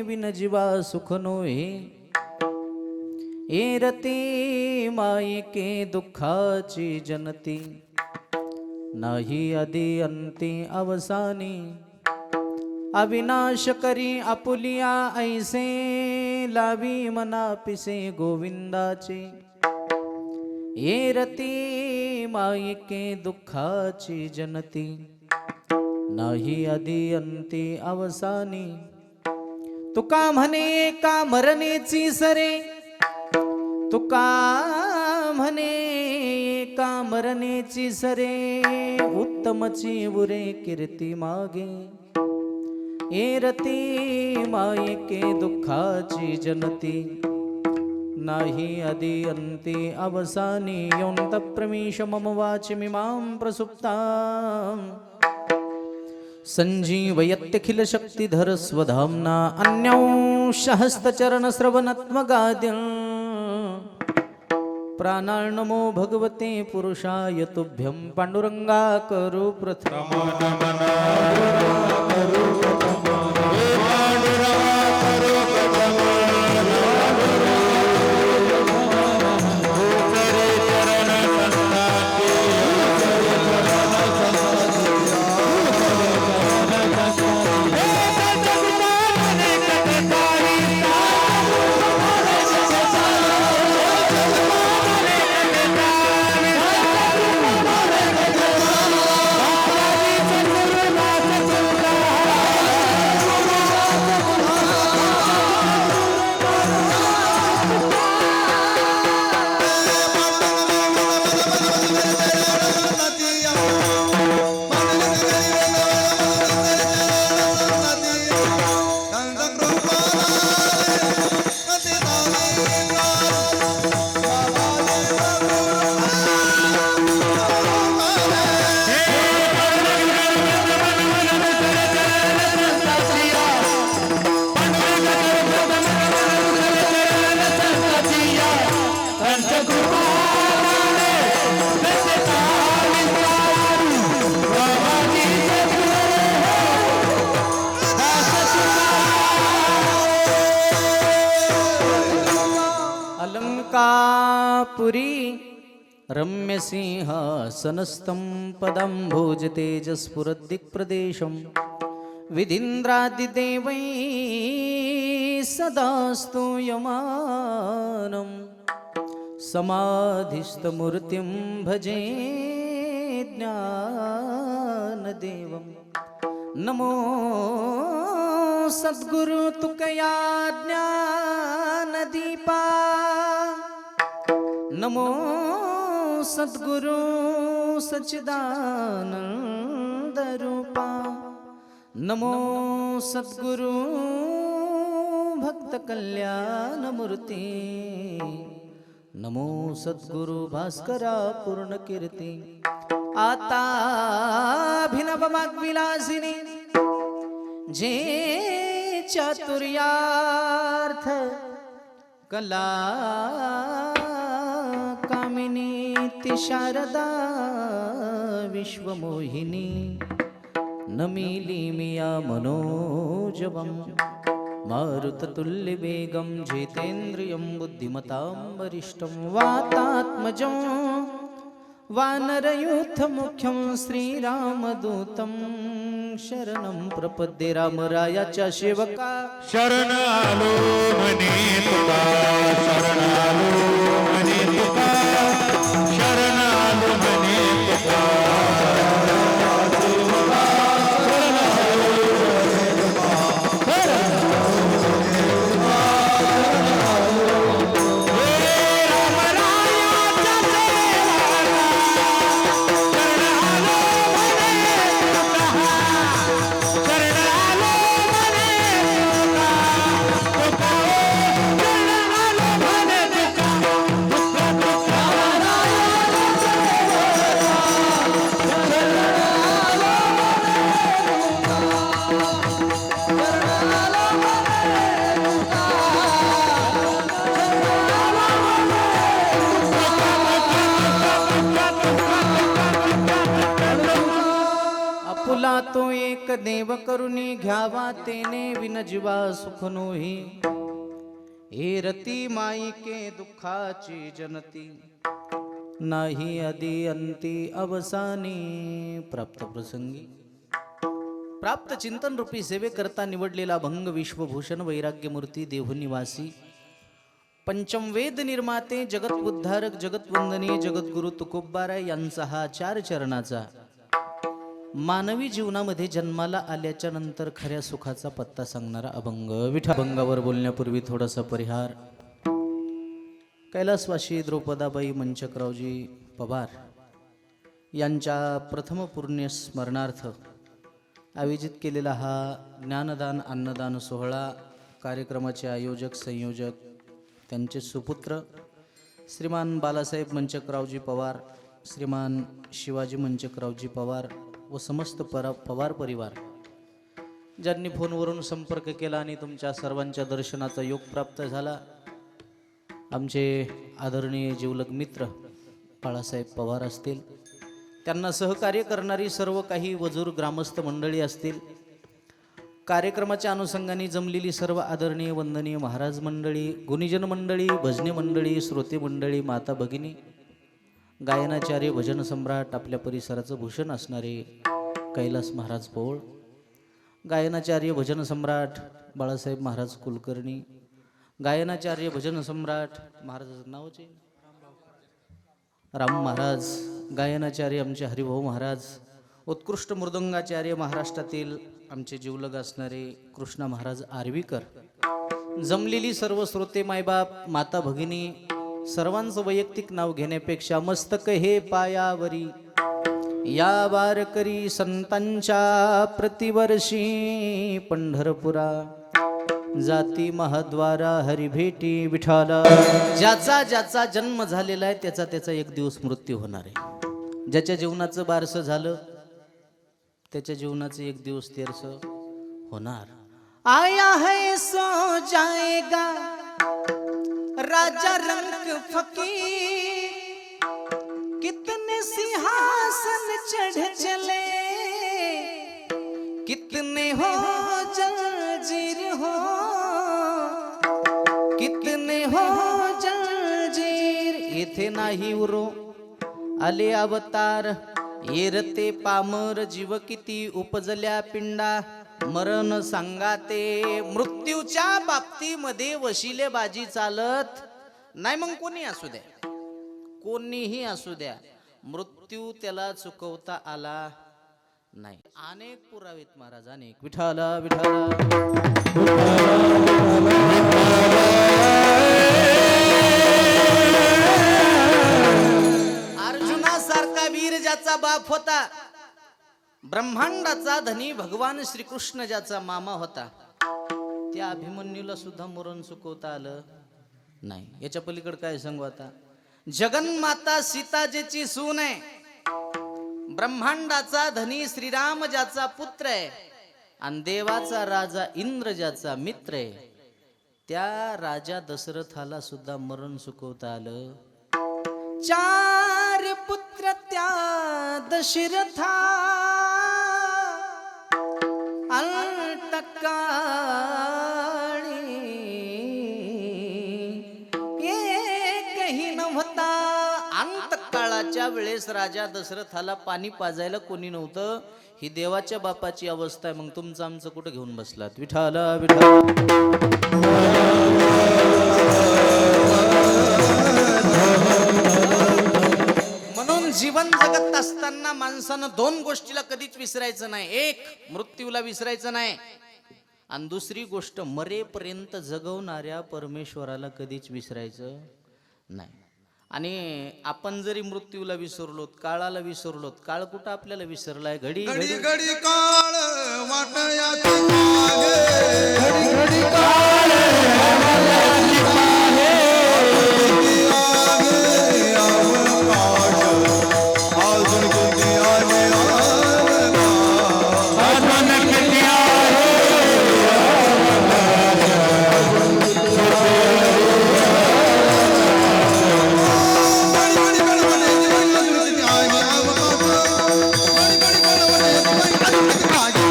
बिन जीवा सुख नोहे. एरती मायके दुःखाची जनती, नाही आदी अंती अवसानी. अविनाश करी आपुलिया ऐसे, लावी मना पिसे गोविंदाचे. एरती मायके दुःखाची जनती, नाही आदी अंती अवसानी. तुका म्हणे का मरणेची सरे, तुका म्हणे का मरणेची सरे. उत्तमची उरे कीर्ती मागे. एरती मायके दुःखाची जनती, नाही आदी अंती अवसानी. योऽन्त प्रविश मम वाचमिमां प्रसुप्तां, संजीवयत्यखिल शक्तिधर स्वधाम्ना. अन्यांशहस्तचरणश्रवणत्वगाद्यं, प्राणार्नमो भगवते पुरुषाय तुभ्यं. पांडुरंगा करू प्रथम नमन. अलंकापुरी रम्यसिंहासनस्थं पदाम्भोज तेजस्फुरद्दिक्प्रदेशं. विधीन्द्रादिदेवैः सदा स्तूयमानं. समाधिस्थमूर्तिं भजे ज्ञानदेवं. नमो सद्गुरु तुकया ज्ञानदीपा. नमो सद्गुरु सच्चिदानंद रूपा. नमो सद्गुरु भक्त कल्याण मूर्ती. नमो सद्गुरु भास्करा पूर्ण कीर्ती. आता अभिनव वाग्विलासिनी, जे चातुर्यार्थ कला कामिनी. ती शारदा विश्वमोहिनी, नमिली मिया मनोजवं. मारुततुल्यवेगं जितेन्द्रियं बुद्धिमतां वरिष्ठं. वातात्मजं वानरयूथमुख्यं श्रीरामदूतं शरणं प्रपद्ये. रामरायाच्या सेवका शरण आलो म्हणे तुका, शरण आलो म्हणे तुका, शरण आलो म्हणे तुका. शरण देव करुणी घ्यावा तेने विन जीवा सुख नोही. हे रती माईके दुःखाची जनती नाही आदी अंती अवसानी. प्राप्त प्रसंगी प्राप्त चिंतन रूपी सेवे करता निवडलेला भंग विश्वभूषण वैराग्यमूर्ती देहनिवासी पंचमवेद निर्माते जगतउद्धारक जगतवंदनीय जगद्गुरु तुकोबाराय यांचा हा 4 चरणाचा मानवी जीवनामध्ये जन्माला आल्याच्या नंतर खऱ्या सुखाचा पत्ता सांगणारा अभंग. विठ्ठलभंगावर बोलण्यापूर्वी थोडासा परिहार. कैलासवासी द्रौपदाबाई मंचकरावजी पवार यांच्या प्रथम पुण्य स्मरणार्थ आयोजित केलेला हा ज्ञानदान अन्नदान सोहळा कार्यक्रमाचे आयोजक संयोजक त्यांचे सुपुत्र श्रीमान बालासाहेब मंचकरावजी पवार, श्रीमान शिवाजी मंचकरावजी पवार व समस्त पवार परिवार ज्यांनी फोनवरून संपर्क केला आणि तुमच्या सर्वांच्या दर्शनाचा योग प्राप्त झाला. आमचे आदरणीय जीवलग मित्र बाळासाहेब पवार असतील, त्यांना सहकार्य करणारी सर्व काही वजूर ग्रामस्थ मंडळी असतील, कार्यक्रमाच्या अनुषंगाने जमलेली सर्व आदरणीय वंदनीय महाराज मंडळी, गुणीजन मंडळी, भजनी मंडळी, श्रोते मंडळी, माता भगिनी, गायनाचार्य, भजन सम्राट, आपल्या परिसराचं भूषण असणारे कैलास महाराज पौळ, गायनाचार्य, भजन सम्राट बाळासाहेब महाराज कुलकर्णी, गायनाचार्य, भजन सम्राट महाराजाचं नावच आहे राम महाराज, गायनाचार्य आमचे हरिभाऊ महाराज, उत्कृष्ट मृदंगाचार्य महाराष्ट्रातील आमचे जीवलग असणारे कृष्णा महाराज आर्वीकर, जमलेली सर्व श्रोते, मायबाप, माता भगिनी, सर्वांचं वैयक्तिक नाव घेण्यापेक्षा मस्तक हे पायावरी या वारकरी संतांच्या प्रतिवर्षी पंढरपुरा जाती महाद्वारा हरिभेटी विठाला. ज्याचा ज्याचा जन्म झालेला आहे त्याचा त्याचा एक दिवस मृत्यू होणार आहे. ज्याच्या जीवनाचं बारसं झालं त्याच्या जीवनाचं एक दिवस तेरस होणार. आया है सो जाएगा राजा रंग फकीर, कितने सिंहासन चढ़ चले, कितने हो जंजीर हो, कितने हो जंजीर. येथे नाही उरो आले अवतार, येरते पामर जीव किती उपजल्या पिंडा. मरण सांगाते मृत्यूच्या बाबतीमध्ये वशिले बाजी चालत नाही. मग कोणी असू द्या, कोणीही असू द्या, मृत्यू त्याला चुकवता आला नाही. अनेक पुरावेत महाराज, अनेक. विठाला विठाला अर्जुनासारखा वीर ज्याचा बाप होता, ब्रह्मांडाचा धनी भगवान श्रीकृष्ण ज्याचा मामा होता, त्या अभिमन्यूला सुद्धा मरण चुकवता आलं नाही. याच्या पलीकडे काय सांगू आता. जगन्माता सीता ज्याची सून आहे, ब्रह्मांडाचा धनी श्रीराम ज्याचा पुत्र आहे, आणि देवाचा राजा इंद्र ज्याचा मित्र आहे, त्या राजा दशरथाला सुद्धा मरण चुकवता आलं. 4 पुत्र त्या दशरथा अंतकाळी, एकही नव्हता. अंतकाळाच्या वेळेस राजा दशरथाला पाणी पाजायला कोणी नव्हतं. ही देवाच्या बापाची अवस्था आहे. मग तुमचं आमचं कुठं घेऊन बसलात. विठाला विठाला जीवन जगत असताना माणसानं 2 गोष्टीला कधीच विसरायचं नाही. एक, मृत्यूला विसरायचं नाही, आणि दुसरी गोष्ट मरेपर्यंत जगवणाऱ्या परमेश्वराला कधीच विसरायचं नाही. आणि आपण जरी मृत्यूला विसरलोत, काळाला विसरलोत, काळ कुठं आपल्याला विसरलाय. घडी घडी घडी काळ वाटयाची मागे, घडी घडी काळ वाटयाची मागे. आगे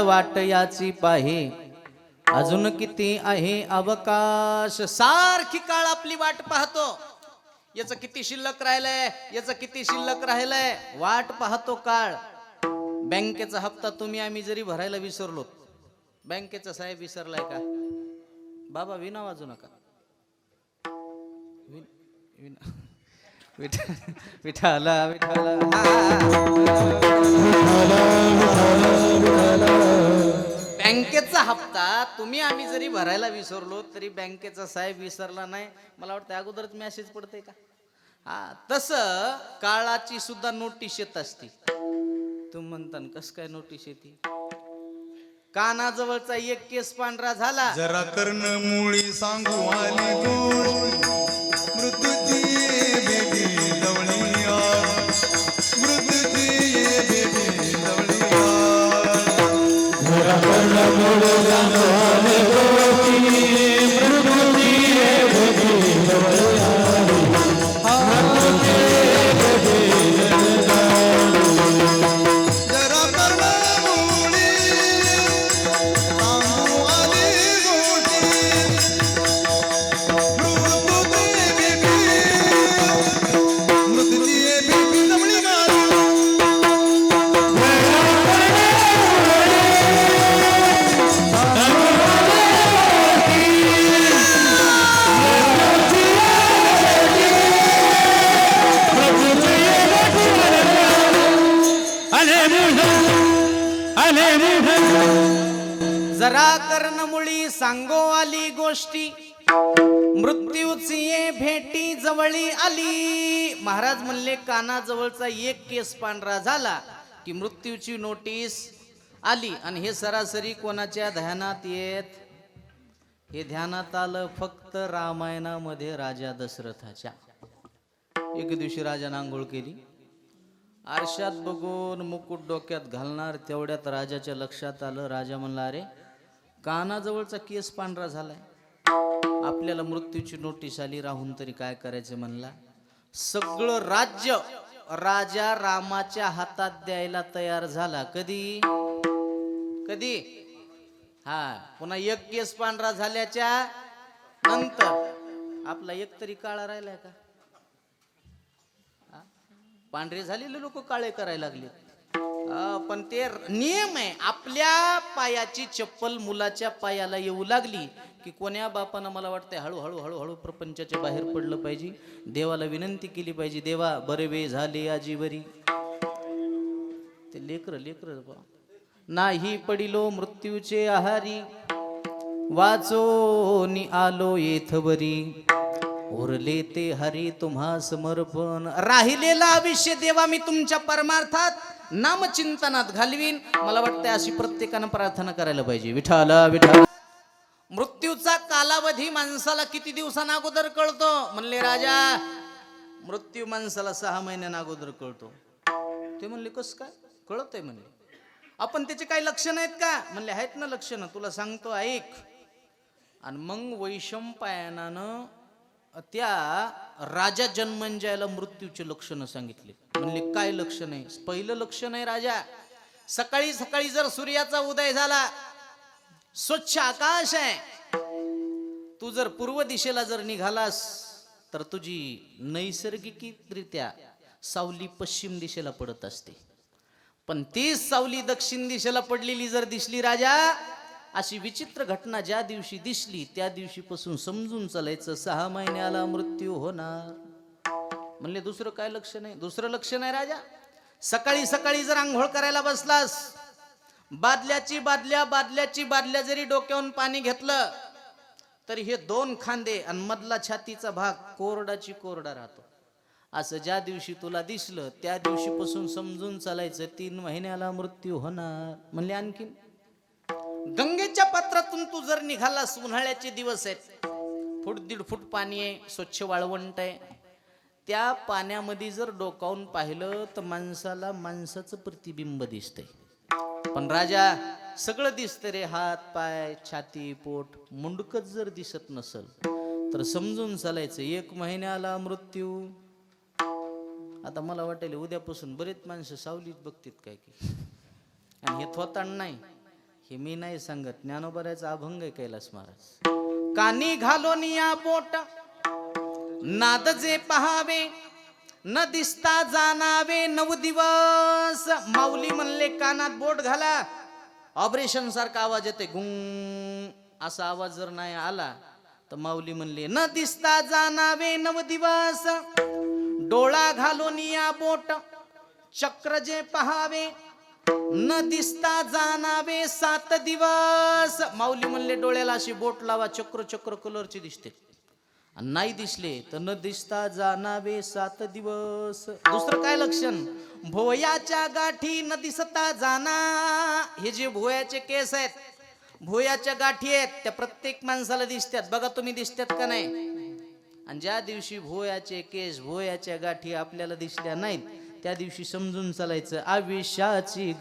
वाट याची पाहे, अजून किती आहे अवकाश. सारखी काळ आपली वाट पाहतो, याचं किती शिल्लक राहिलंय, याचं किती शिल्लक राहिलंय, वाट पाहतो काळ. बँकेचा हप्ता तुम्ही आम्ही जरी भरायला विसरलो, बँकेचा साहेब विसरलाय का? बाबा विना वाजू नका. विठाला विठाला बँकेचा हप्ता तुम्ही आम्ही जरी भरायला विसरलो तरी बँकेचा साहेब विसरला नाही. मला वाटतं अगोदरच मेसेज पडते का? हा, तसं काळाची सुद्धा नोटीस येत असती. तुम्ही म्हणता कस काय नोटीस येते? कानाजवळचा एक केस पांढरा झाला, जरा कर्ण मुळी सांगू आली गोष्ट, मृत्यूची बेबी जवळी आली, मृत्यूची बेबी जवळी आली. जरा कर्ण मुळी सांगू आली गोष्ट, मृत्यूची बेबी जवळी आली, मृत्यूची बेबी जवळी आली. जरा कर्ण मुळी सांगू आली गोष्ट, मृत्यूची बेबी जवळी आली. जरा कर्णमुळी सांगो आली गोष्टी, मृत्यूची ये भेटी जवळी आली. महाराज म्हणले कानाजवळचा एक केस पांढरा झाला की मृत्यूची नोटीस आली. आणि हे सरासरी कोणाच्या ध्यानात येत? हे ध्यानात आलं फक्त रामायणामध्ये राजा दशरथाच्या. एक दिवशी राजाने आंघोळ केली, आरशात बघून मुकुट डोक्यात घालणार तेवढ्यात राजाच्या लक्षात आलं. राजा म्हणला, अरे कानाजवळचा केस पांढरा झालाय, आपल्याला मृत्यूची नोटीस आली, राहून तरी काय करायचं म्हणला. सगळं राज्य राजा रामाच्या हातात द्यायला तयार झाला. कधी कधी हा, पुन्हा एक केस पांढरा झाल्याच्या नंतर आपला एक तरी काळा राहिलाय का? पांढरे झालेले लोक काळे करायला लागले. पण ते नियम आहे. आपल्या पायाची चप्पल मुलाच्या पायाला येऊ लागली की कोण्या बापानं मला वाटतंय हळूहळू हळूहळू प्रपंचाच्या बाहेर पडलं पाहिजे, देवाला विनंती केली पाहिजे, देवा बरे वे झाले आजीवरी. ते लेकर लेकर नाही पडिलो मृत्यूचे आहारी, वाचोनी आलो येथवरी, उरले ते हरी तुम्हा समर्पण. राहिलेला आयुष्य देवा मी तुमच्या परमार्थात नामचिंतनात घालवीन. मला वाटतं अशी प्रत्येकानं प्रार्थना करायला पाहिजे. विठाला विठाला. मृत्यूचा कालावधी माणसाला किती दिवसांना अगोदर कळतो? म्हणले राजा, मृत्यू माणसाला 6 महिन्यांना अगोदर कळतो. ते म्हणले कस काय कळत आहे? म्हणले आपण त्याचे काही लक्षण आहेत का? म्हणले आहेत ना लक्षणं, तुला सांगतो ऐक. आणि मग वैशंपायनानं त्या राजा जन्मंजयाला मृत्यूचे लक्षणं सांगितले. म्हणले काय लक्षण आहे? पहिलं लक्षण आहे राजा, सकाळी सकाळी जर सूर्याचा उदय झाला, स्वच्छ आकाश आहे, तू जर पूर्व दिशेला जर निघालास तर तुझी नैसर्गिकरित्या सावली पश्चिम दिशेला पडत असते. पण तीच सावली दक्षिण दिशेला पडलेली जर दिसली राजा, अशी विचित्र घटना ज्या दिवशी दिसली त्या दिवशीपासून समजून चालायचं 6 महिन्याला मृत्यू होणार. म्हणले दुसरं काय लक्षण आहे? दुसरं लक्षण आहे राजा, सकाळी सकाळी जर आंघोळ करायला बसलास, बादल्याची बादल्या जरी डोक्यावरून पाणी घेतलं तर हे 2 खांदे आणि मधला छातीचा भाग कोरडाची कोरडा राहतो. असं ज्या दिवशी तुला दिसलं त्या दिवशीपासून समजून चालायचं 3 महिन्याला मृत्यू होणार. म्हणले आणखीन, गंगेच्या पात्रातून तू जर निघालास, उन्हाळ्याचे दिवस आहेत, 1.5 फूट पाणी आहे, स्वच्छ वाळवंट आहे, त्या पाण्यामध्ये जर डोकावून पाहिलं तर माणसाला माणसाचं प्रतिबिंब दिसतंय. पण राजा सगळं दिसतं रे, हात पाय छाती पोट, मुंडकच जर दिसत नसल तर समजून चालायचं 1 महिन्याला मृत्यू. आता मला वाटेल उद्यापासून बरेच माणसं सावलीत बघतील काय की, आणि हे थोतांड नाही, हे मी नाही सांगत, ज्ञानोबराचा अभंग आहे कैलास महाराज. कानी घालून या बोट नाद जे पहावे न दिसता जाणावे 9 दिवस. माऊली म्हणले कानात बोट घाला, ऑपरेशन सारखा आवाज येते गुंग, असा आवाज जर नाही आला तर माऊली म्हणले न दिसता जाणावे 9 दिवस. डोळा घालून या बोट चक्र जे पहावे न दिसता जाणावे 7 दिवस. माऊली म्हणले डोळ्याला अशी बोट लावा, चक्र चक्र कलरची दिसते, आणि नाही दिसले तर न दिसता जाणावे 7 दिवस. दुसरं काय लक्षण, भोयाच्या गाठी न दिसता जाना. हे जे भोयाचे केस आहेत, भोयाच्या गाठी आहेत, त्या प्रत्येक माणसाला दिसतात. बघा तुम्ही दिसतात का नाही. आणि ज्या दिवशी भोयाचे केस भोयाच्या गाठी आपल्याला दिसल्या नाहीत त्या दिवशी समजून चालायचं आयुष्याची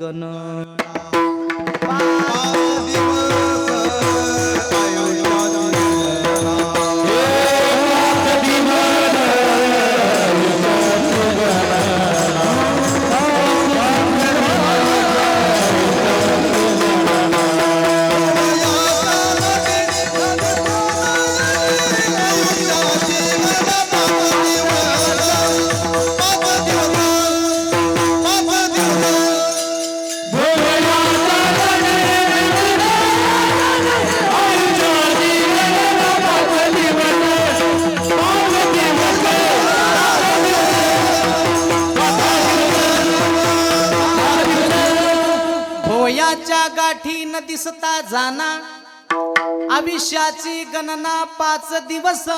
भोयाच्या गाठी न दिसता जाना, आयुष्याची गणना 5 दिवस.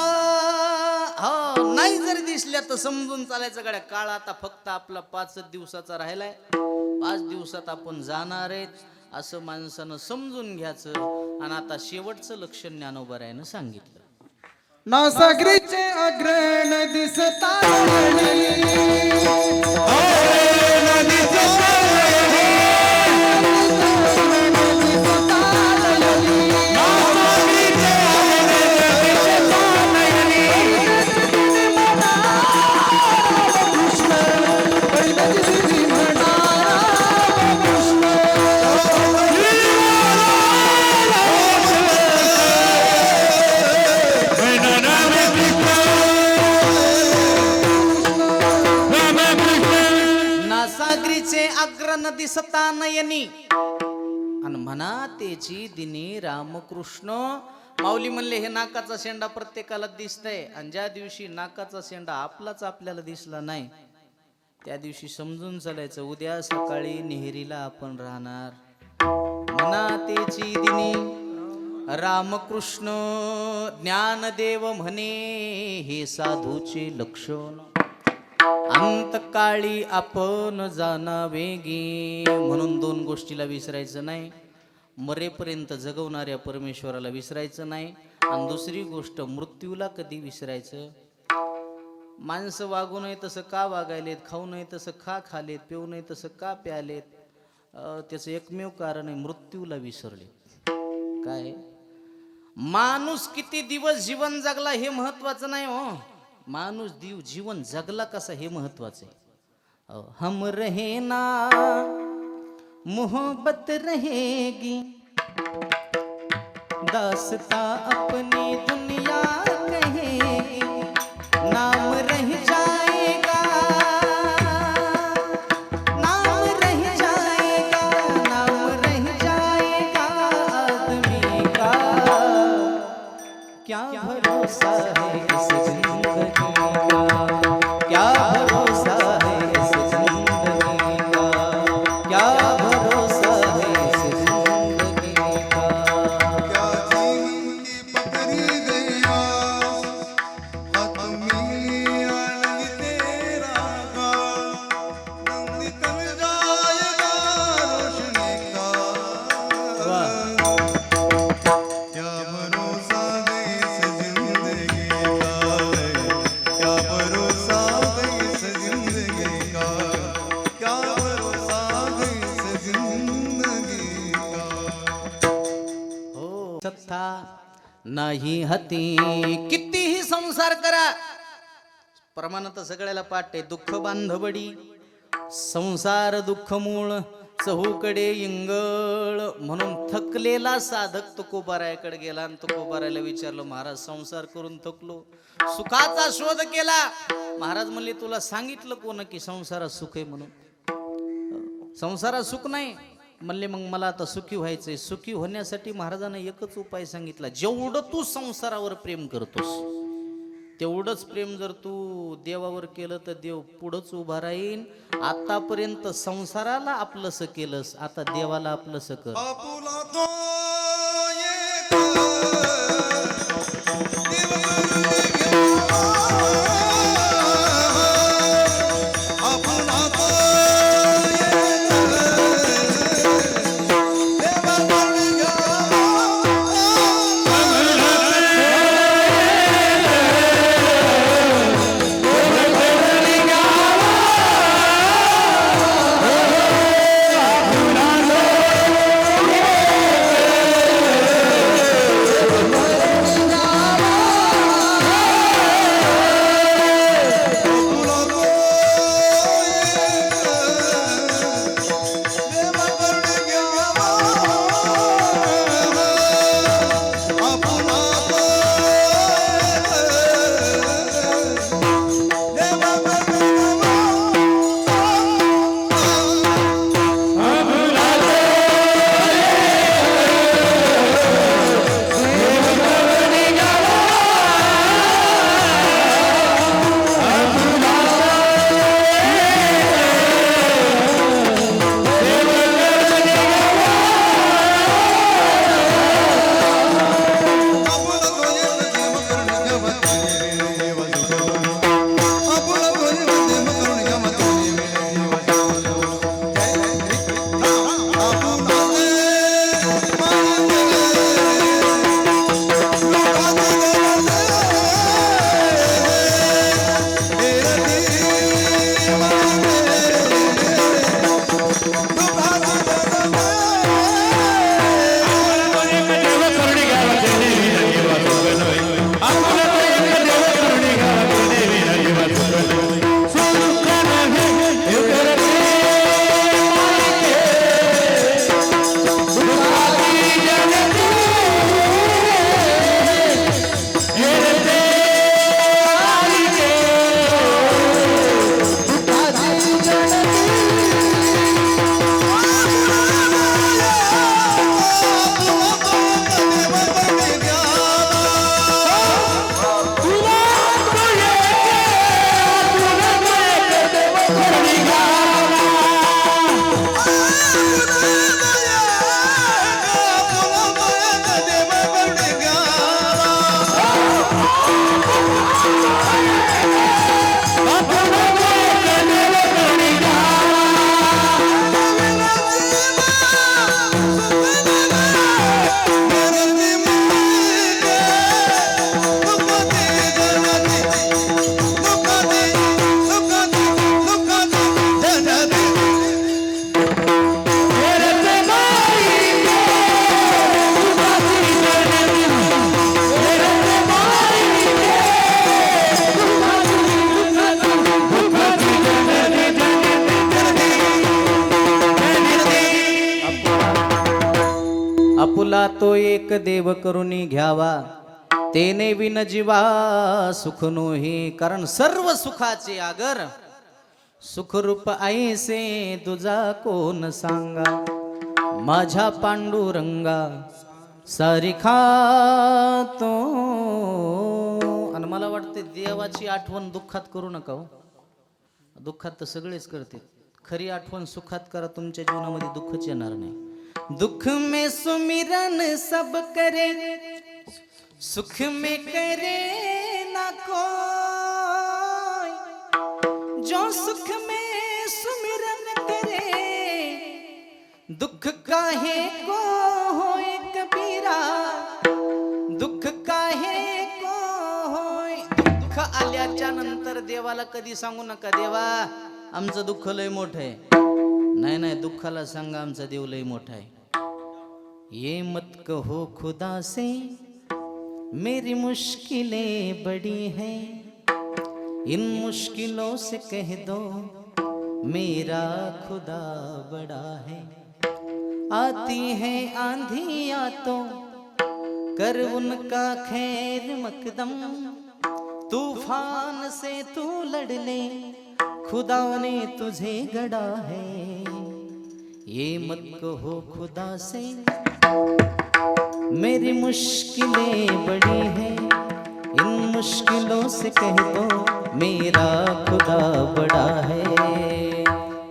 हो, नाही जरी दिसल्या तर समजून चालायचं गड्या, काळ आता फक्त आपला 5 दिवसाचा राहिलाय, 5 दिवसात आपण जाणार आहेत असं माणसानं समजून घ्यायचं. आणि आता शेवटचं लक्षण ज्ञानोबरायानं सांगितलं, नासागरीचे अग्रण दिसता अग्रन दिसता नयनी आणि म्हणा तेची दिनी रामकृष्ण. माऊली म्हणले हे नाकाचा शेंडा प्रत्येकाला दिसतंय, आणि ज्या दिवशी नाकाचा शेंडा आपल्याला दिसला नाही त्या दिवशी समजून चालायचं उद्या सकाळी नेहरीला आपण राहणार. म्हणा तेची दिनी रामकृष्ण ज्ञानदेव म्हणे हे साधूचे लक्षण. अंतकाळी आपण जाणावेगी, म्हणून 2 गोष्टीला विसरायचं नाही, मरेपर्यंत जगवणाऱ्या परमेश्वराला विसरायचं नाही, आणि दुसरी गोष्ट मृत्यूला कधी विसरायचं. माणसं वागू नये तसं का वागायलेत, खाऊ नये तसं का खालेत, पिऊ नये तसं का प्यालेत, त्याचं एकमेव कारण आहे मृत्यूला विसरले. काय माणूस किती दिवस जीवन जगला हे महत्वाचं नाही हो, माणूस जीवन जगला कसा हे महत्वाचं आहे. हम रहे ना मोहब्बत रहेगी, दास्ता अपनी दुनिया कहेगी, नाम रह जाएगा, नाम रह जाएगा, नाम रह जाएगा आदमी का. क्या भरोसा है इस जिंदगी का, क्या भरोसा है इस जिंदगी का, क्या भरोसा है इस जिंदगी का. क्या जिंदगी पकड़ी गया हाथ में आलंग तेरा का, रंग निकल जाएगा रोशनी का. क्या भरोसा है इस जिंदगी का, क्या भरोसा है इस जिंदगी का, क्या भरोसा है इस जिंदगी का. हो सत्ता नाही हती, कितीही संसार करा, प्रमाणात सगळ्याला पाठ आहे. दुःख बांधवडी संसार दुःख मूळ, चहूकडे इंगळ म्हणून थकलेला साधक तुकोबारायाकडे गेला आणि तुकोबारायला विचारलं, महाराज संसार करून थकलो, सुखाचा शोध केला. महाराज म्हणले, तुला सांगितलं कोण की संसारात सुख आहे म्हणून? संसारात सुख नाही म्हणले. मग मला आता सुखी व्हायचंय. सुखी होण्यासाठी महाराजांना एकच उपाय सांगितला, जेवढं तू संसारावर प्रेम करतोस तेवढंच प्रेम जर तू देवावर केलं तर देव पुढंच उभा राहील. आतापर्यंत संसाराला आपलंसं केलंस, आता देवाला आपलंसं कर. आपुला तो एक देव करून घ्यावा. आपुला तो एक देव करून घ्यावा. आपुला तो एक देव करुणी घ्यावा, तेने विन जीवा सुख नोही. कारण सर्व सुखाचे आगर सुखरूप ऐसे तुझा कोण सांगा. माझ्या पांडुरंगा सारिखा तो. आणि मला वाटते देवाची आठवण दुःखात करू नका हो. दुःखात तर सगळेच करते. खरी आठवण सुखात करा, तुमच्या जीवनामध्ये दुःखच येणार नाही. दुख में सुमिरन सब करे, सुख में करे ना कोई. जो सुख में सुमिरन करे, दुख काहे को होए कबीरा. दुःख काहे को होय. दुःख आल्याच्या नंतर देवाला कधी सांगू नका, देवा आमचं दुःख लय मोठं आहे. नाही नाही, दुःखाला सांगा आमचा देव लय मोठा आहे. ये मत कहो खुदा से मेरी मुश्किलें बड़ी हैं, इन मुश्किलों से कह दो मेरा खुदा बड़ा है। आती है आंधियां तो कर उनका खैर मकदम, तूफान से तू लड़ ले खुदा ने तुझे गढ़ा है। ये मत कहो खुदा से मेरी मुश्किलें बड़ी हैं, इन मुश्किलों से कह दो मेरा खुदा बड़ा है।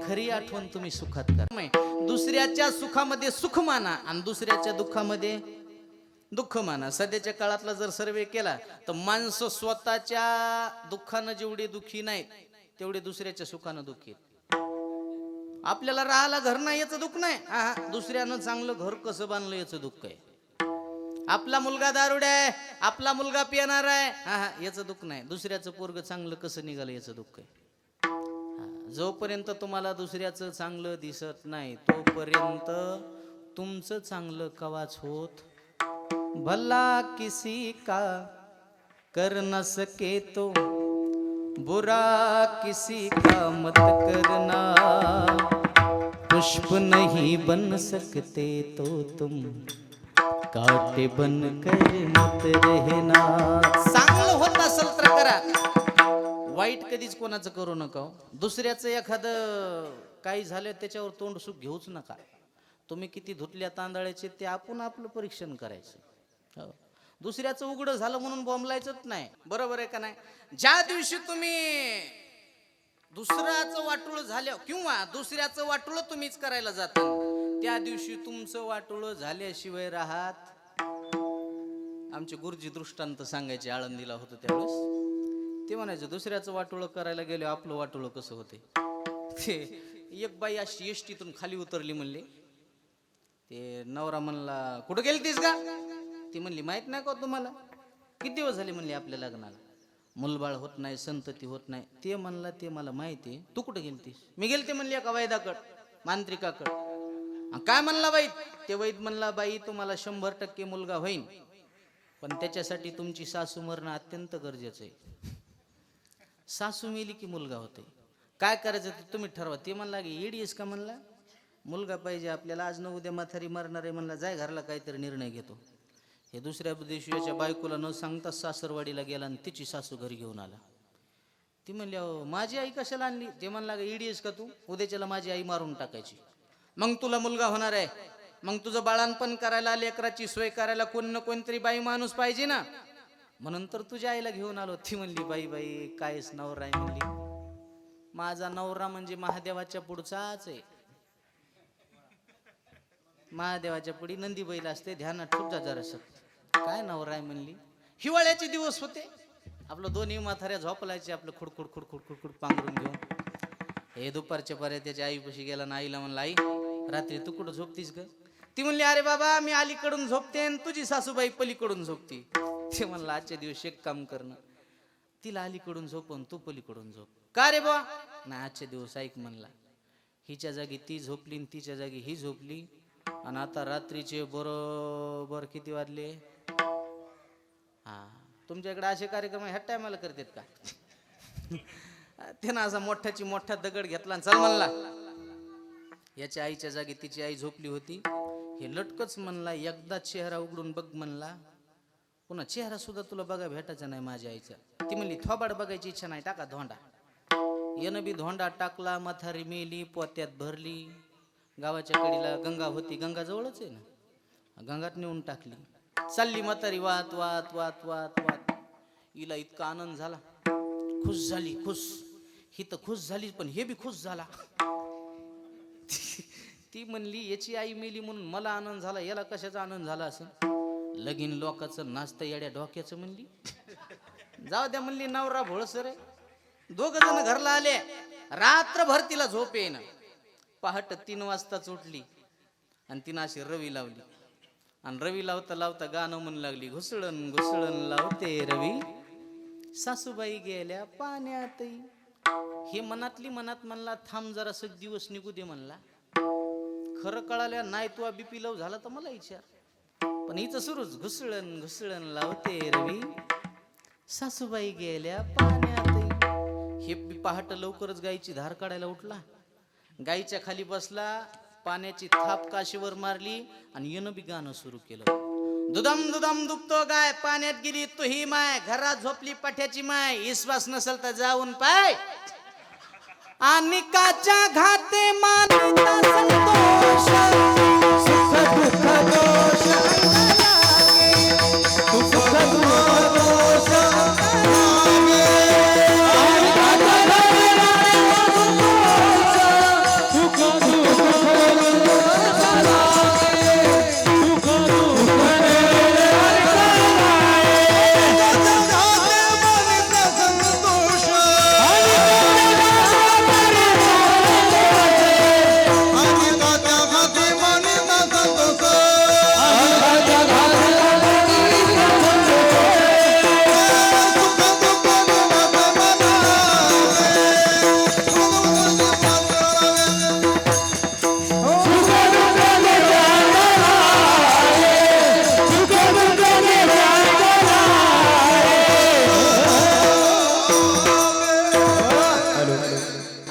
खरी आठवण तुम्ही सुखात करा। दुसऱ्याच्या सुखामध्ये सुख माना आणि दुसऱ्याच्या दुःखामध्ये दुःख माना. सध्याच्या काळातला जर सर्वे केला तर माणसं स्वतःच्या दुःखानं जेवढे दुःखी नाहीत तेवढे दुसऱ्याच्या सुखानं दुःखी आहेत. आपल्याला राहायला घर नाही याचं दुःख नाही, दुसऱ्यानं चांगलं घर कसं बांधलं याचं दुःख आहे. आपला मुलगा दारुड्या आहे, आपला मुलगा पिणार आहे, याचं दुःख नाही. दुसऱ्याचं पोरग चांगलं कसं निघालं याचं दुःख आहे. जोपर्यंत तुम्हाला दुसऱ्याचं चांगलं दिसत नाही तोपर्यंत तुमचं चांगलं कवाच होत. भला किसी का कर न सके तो बुरा किसी का मत करना, पुष्प नहीं बन सकते तो तुम काटे बन कर मत रहना. चांगलं होत असेल तर करा, वाईट कधीच कोणाचं करू नका. दुसऱ्याचं एखादं काही झालं त्याच्यावर तोंड सुख घेऊच नका. तुम्ही किती धुतल्या तांदळाचे ते आपण आपलं परीक्षण करायचं. दुसऱ्याचं उघडं झालं म्हणून बोंबलायचंच नाही. बरोबर आहे का नाही? ज्या दिवशी तुम्ही दुसऱ्याचं वाटोळ झालं किंवा दुसऱ्याचं वाटोळ तुम्हीच करायला जाता त्या दिवशी तुमचं वाटोळ झाल्याशिवाय राहत. आमचे गुरुजी दृष्टांत सांगायचे, आळंदीला होतं त्यावेळेस. ते म्हणायचं दुसऱ्याचं वाटोळ करायला गेले आपलं वाटोळ कसं होते. ते एक बाई अशी एसटीतून खाली उतरली म्हणले. ते नवरा म्हणला कुठं गेलतीस का? ती म्हणली माहित नाही का तुम्हाला, किती दिवस झाले म्हणले आपल्या लग्नाला, मुलबाळ होत नाही, संतती होत नाही. ते म्हणला ते मला माहिती, तू कुठं गेलतीस? मी गेलते म्हणली एका वैदाकड, मांत्रिकाकड. काय म्हणला वैद? ते वैद म्हणला बाई तुम्हाला 100% मुलगा होईन, पण त्याच्यासाठी तुमची सासू मरणं अत्यंत गरजेचं आहे. सासू मेली की मुलगा होते. काय करायचं ते तुम्ही ठरवा. ते म्हणला की येडीस का म्हणला, मुलगा पाहिजे आपल्याला, आज न उद्या म्हातारी मरणार आहे म्हणला, जाय घरला काहीतरी निर्णय घेतो. हे दुसऱ्या दिवशी याच्या बायकोला न सांगता सासरवाडीला गेला आणि तिची सासू घरी घेऊन आला. ती म्हणली अहो माझी आई कशाला आणली? ते म्हणला ईडीएस का तू, उद्याच्याला माझी आई मारून टाकायची. मग तुला मुलगा होणार आहे, मग तुझं बाळांपण करायला लेकराची सोय करायला कोण ना कोणतरी बाई माणूस पाहिजे ना, म्हणून तर तुझ्या आईला घेऊन आलो. ती म्हणली बाई बाई कायच नवरा आहे म्हणली. माझा नवरा म्हणजे महादेवाच्या पुढचाच आहे. महादेवाच्या पुढी नंदी बैल असते, ध्यानात ठेव जा जरासं. काय नवरा आहे म्हणली. हिवाळ्याचे दिवस होते, आपलं दोन्ही म्हाताऱ्या झोपलायचे आपलं खुडखुड खुडखुड खुडखुड पांघरून घेऊन. हे दुपारच्या पर्यंत त्याच्या आईपाशी गेला ना, आईला म्हणला आई रात्री तू कुठं झोपतीस ग? ती म्हणली अरे बाबा मी अलीकडून झोपते आणि तुझी सासूबाई पलीकडून झोपती. ते म्हणला आजच्या दिवस एक काम करणं, तिला अलीकडून झोपन तू पलीकडून झोप. का रे बा? नाही आजच्या दिवस ऐक म्हणला, हिच्या जागी ती झोपली आणि तिच्या जागी ही झोपली आणि आता रात्रीचे बरोबर किती वाजले? तुमच्या इकडे असे कार्यक्रम ह्या टायमाला करतात का? त्यानं असा मोठ्याची मोठा दगड घेतला आणि चल म्हणला. याच्या आईच्या जागी तिची आई झोपली होती. हे लटकच म्हणला एकदा चेहरा उघडून बघ म्हणला, पुन्हा चेहरा सुद्धा तुला बघा भेटायचा नाही माझ्या आईचा. ती म्हणली थोबाड बघायची इच्छा नाही, टाका धोंडा. यानं बी धोंडा टाकला, म्हातारी मेली, पोत्यात भरली. गावाच्या कडीला गंगा होती, गंगा जवळच आहे ना, गंगात नेऊन टाकली. चालली म्हातारी वात वात वात वात वात. हिला इतका आनंद झाला, खुश झाली, खुश. ही तर खुश झाली पण हे बी खुश झाला. ती म्हणली याची आई मेली म्हणून मला आनंद झाला, याला कशाचा आनंद झाला असं? लगीन लोकाचं नाचतं येड्या डोक्याचं म्हणली. जाऊ द्या म्हणली, नवरा भोळसर आहे. दोघ जण घरला आले, रात्रभर तिला झोप येईना. पहाट 3 वाजताच उठली आणि तिनं अशी रवी लावली आणि रवी लावता लावता गाणं म्हणू लागली, घुसळण घुसळण लावते रवी सासूबाई गेल्या पाण्यात. हे मनातली मनात म्हणला थांब जरासं दिवस निघू दे म्हणला. खरं कळाल्या नाही तुला बीपी लव झाला तर मला विचार, पण हिचं सुरूच घुसळण घुसळण लावते रवी सासूबाई गेल्या पाण्यात. हे पहाट लवकरच गायची धार काढायला उठला गाईच्या खाली बसला, पाण्याची थाप काशीवर मारली आणि येणं बी गाणं सुरू केलं. दुदम दुदम दुबतो गाय पाण्यात गेली तू ही माय, घरात झोपली पठ्याची माय, विश्वास नसेल तर जाऊन पाय. आणि काच्या घाते मानिता संतोष, सुख दुःख दोष अंगालागे, सुख दुःख दोष अंगालागे. आणि काच्या घाते मानिता संतोष, सुख दुःख दोष अंगालागे, सुख दुःख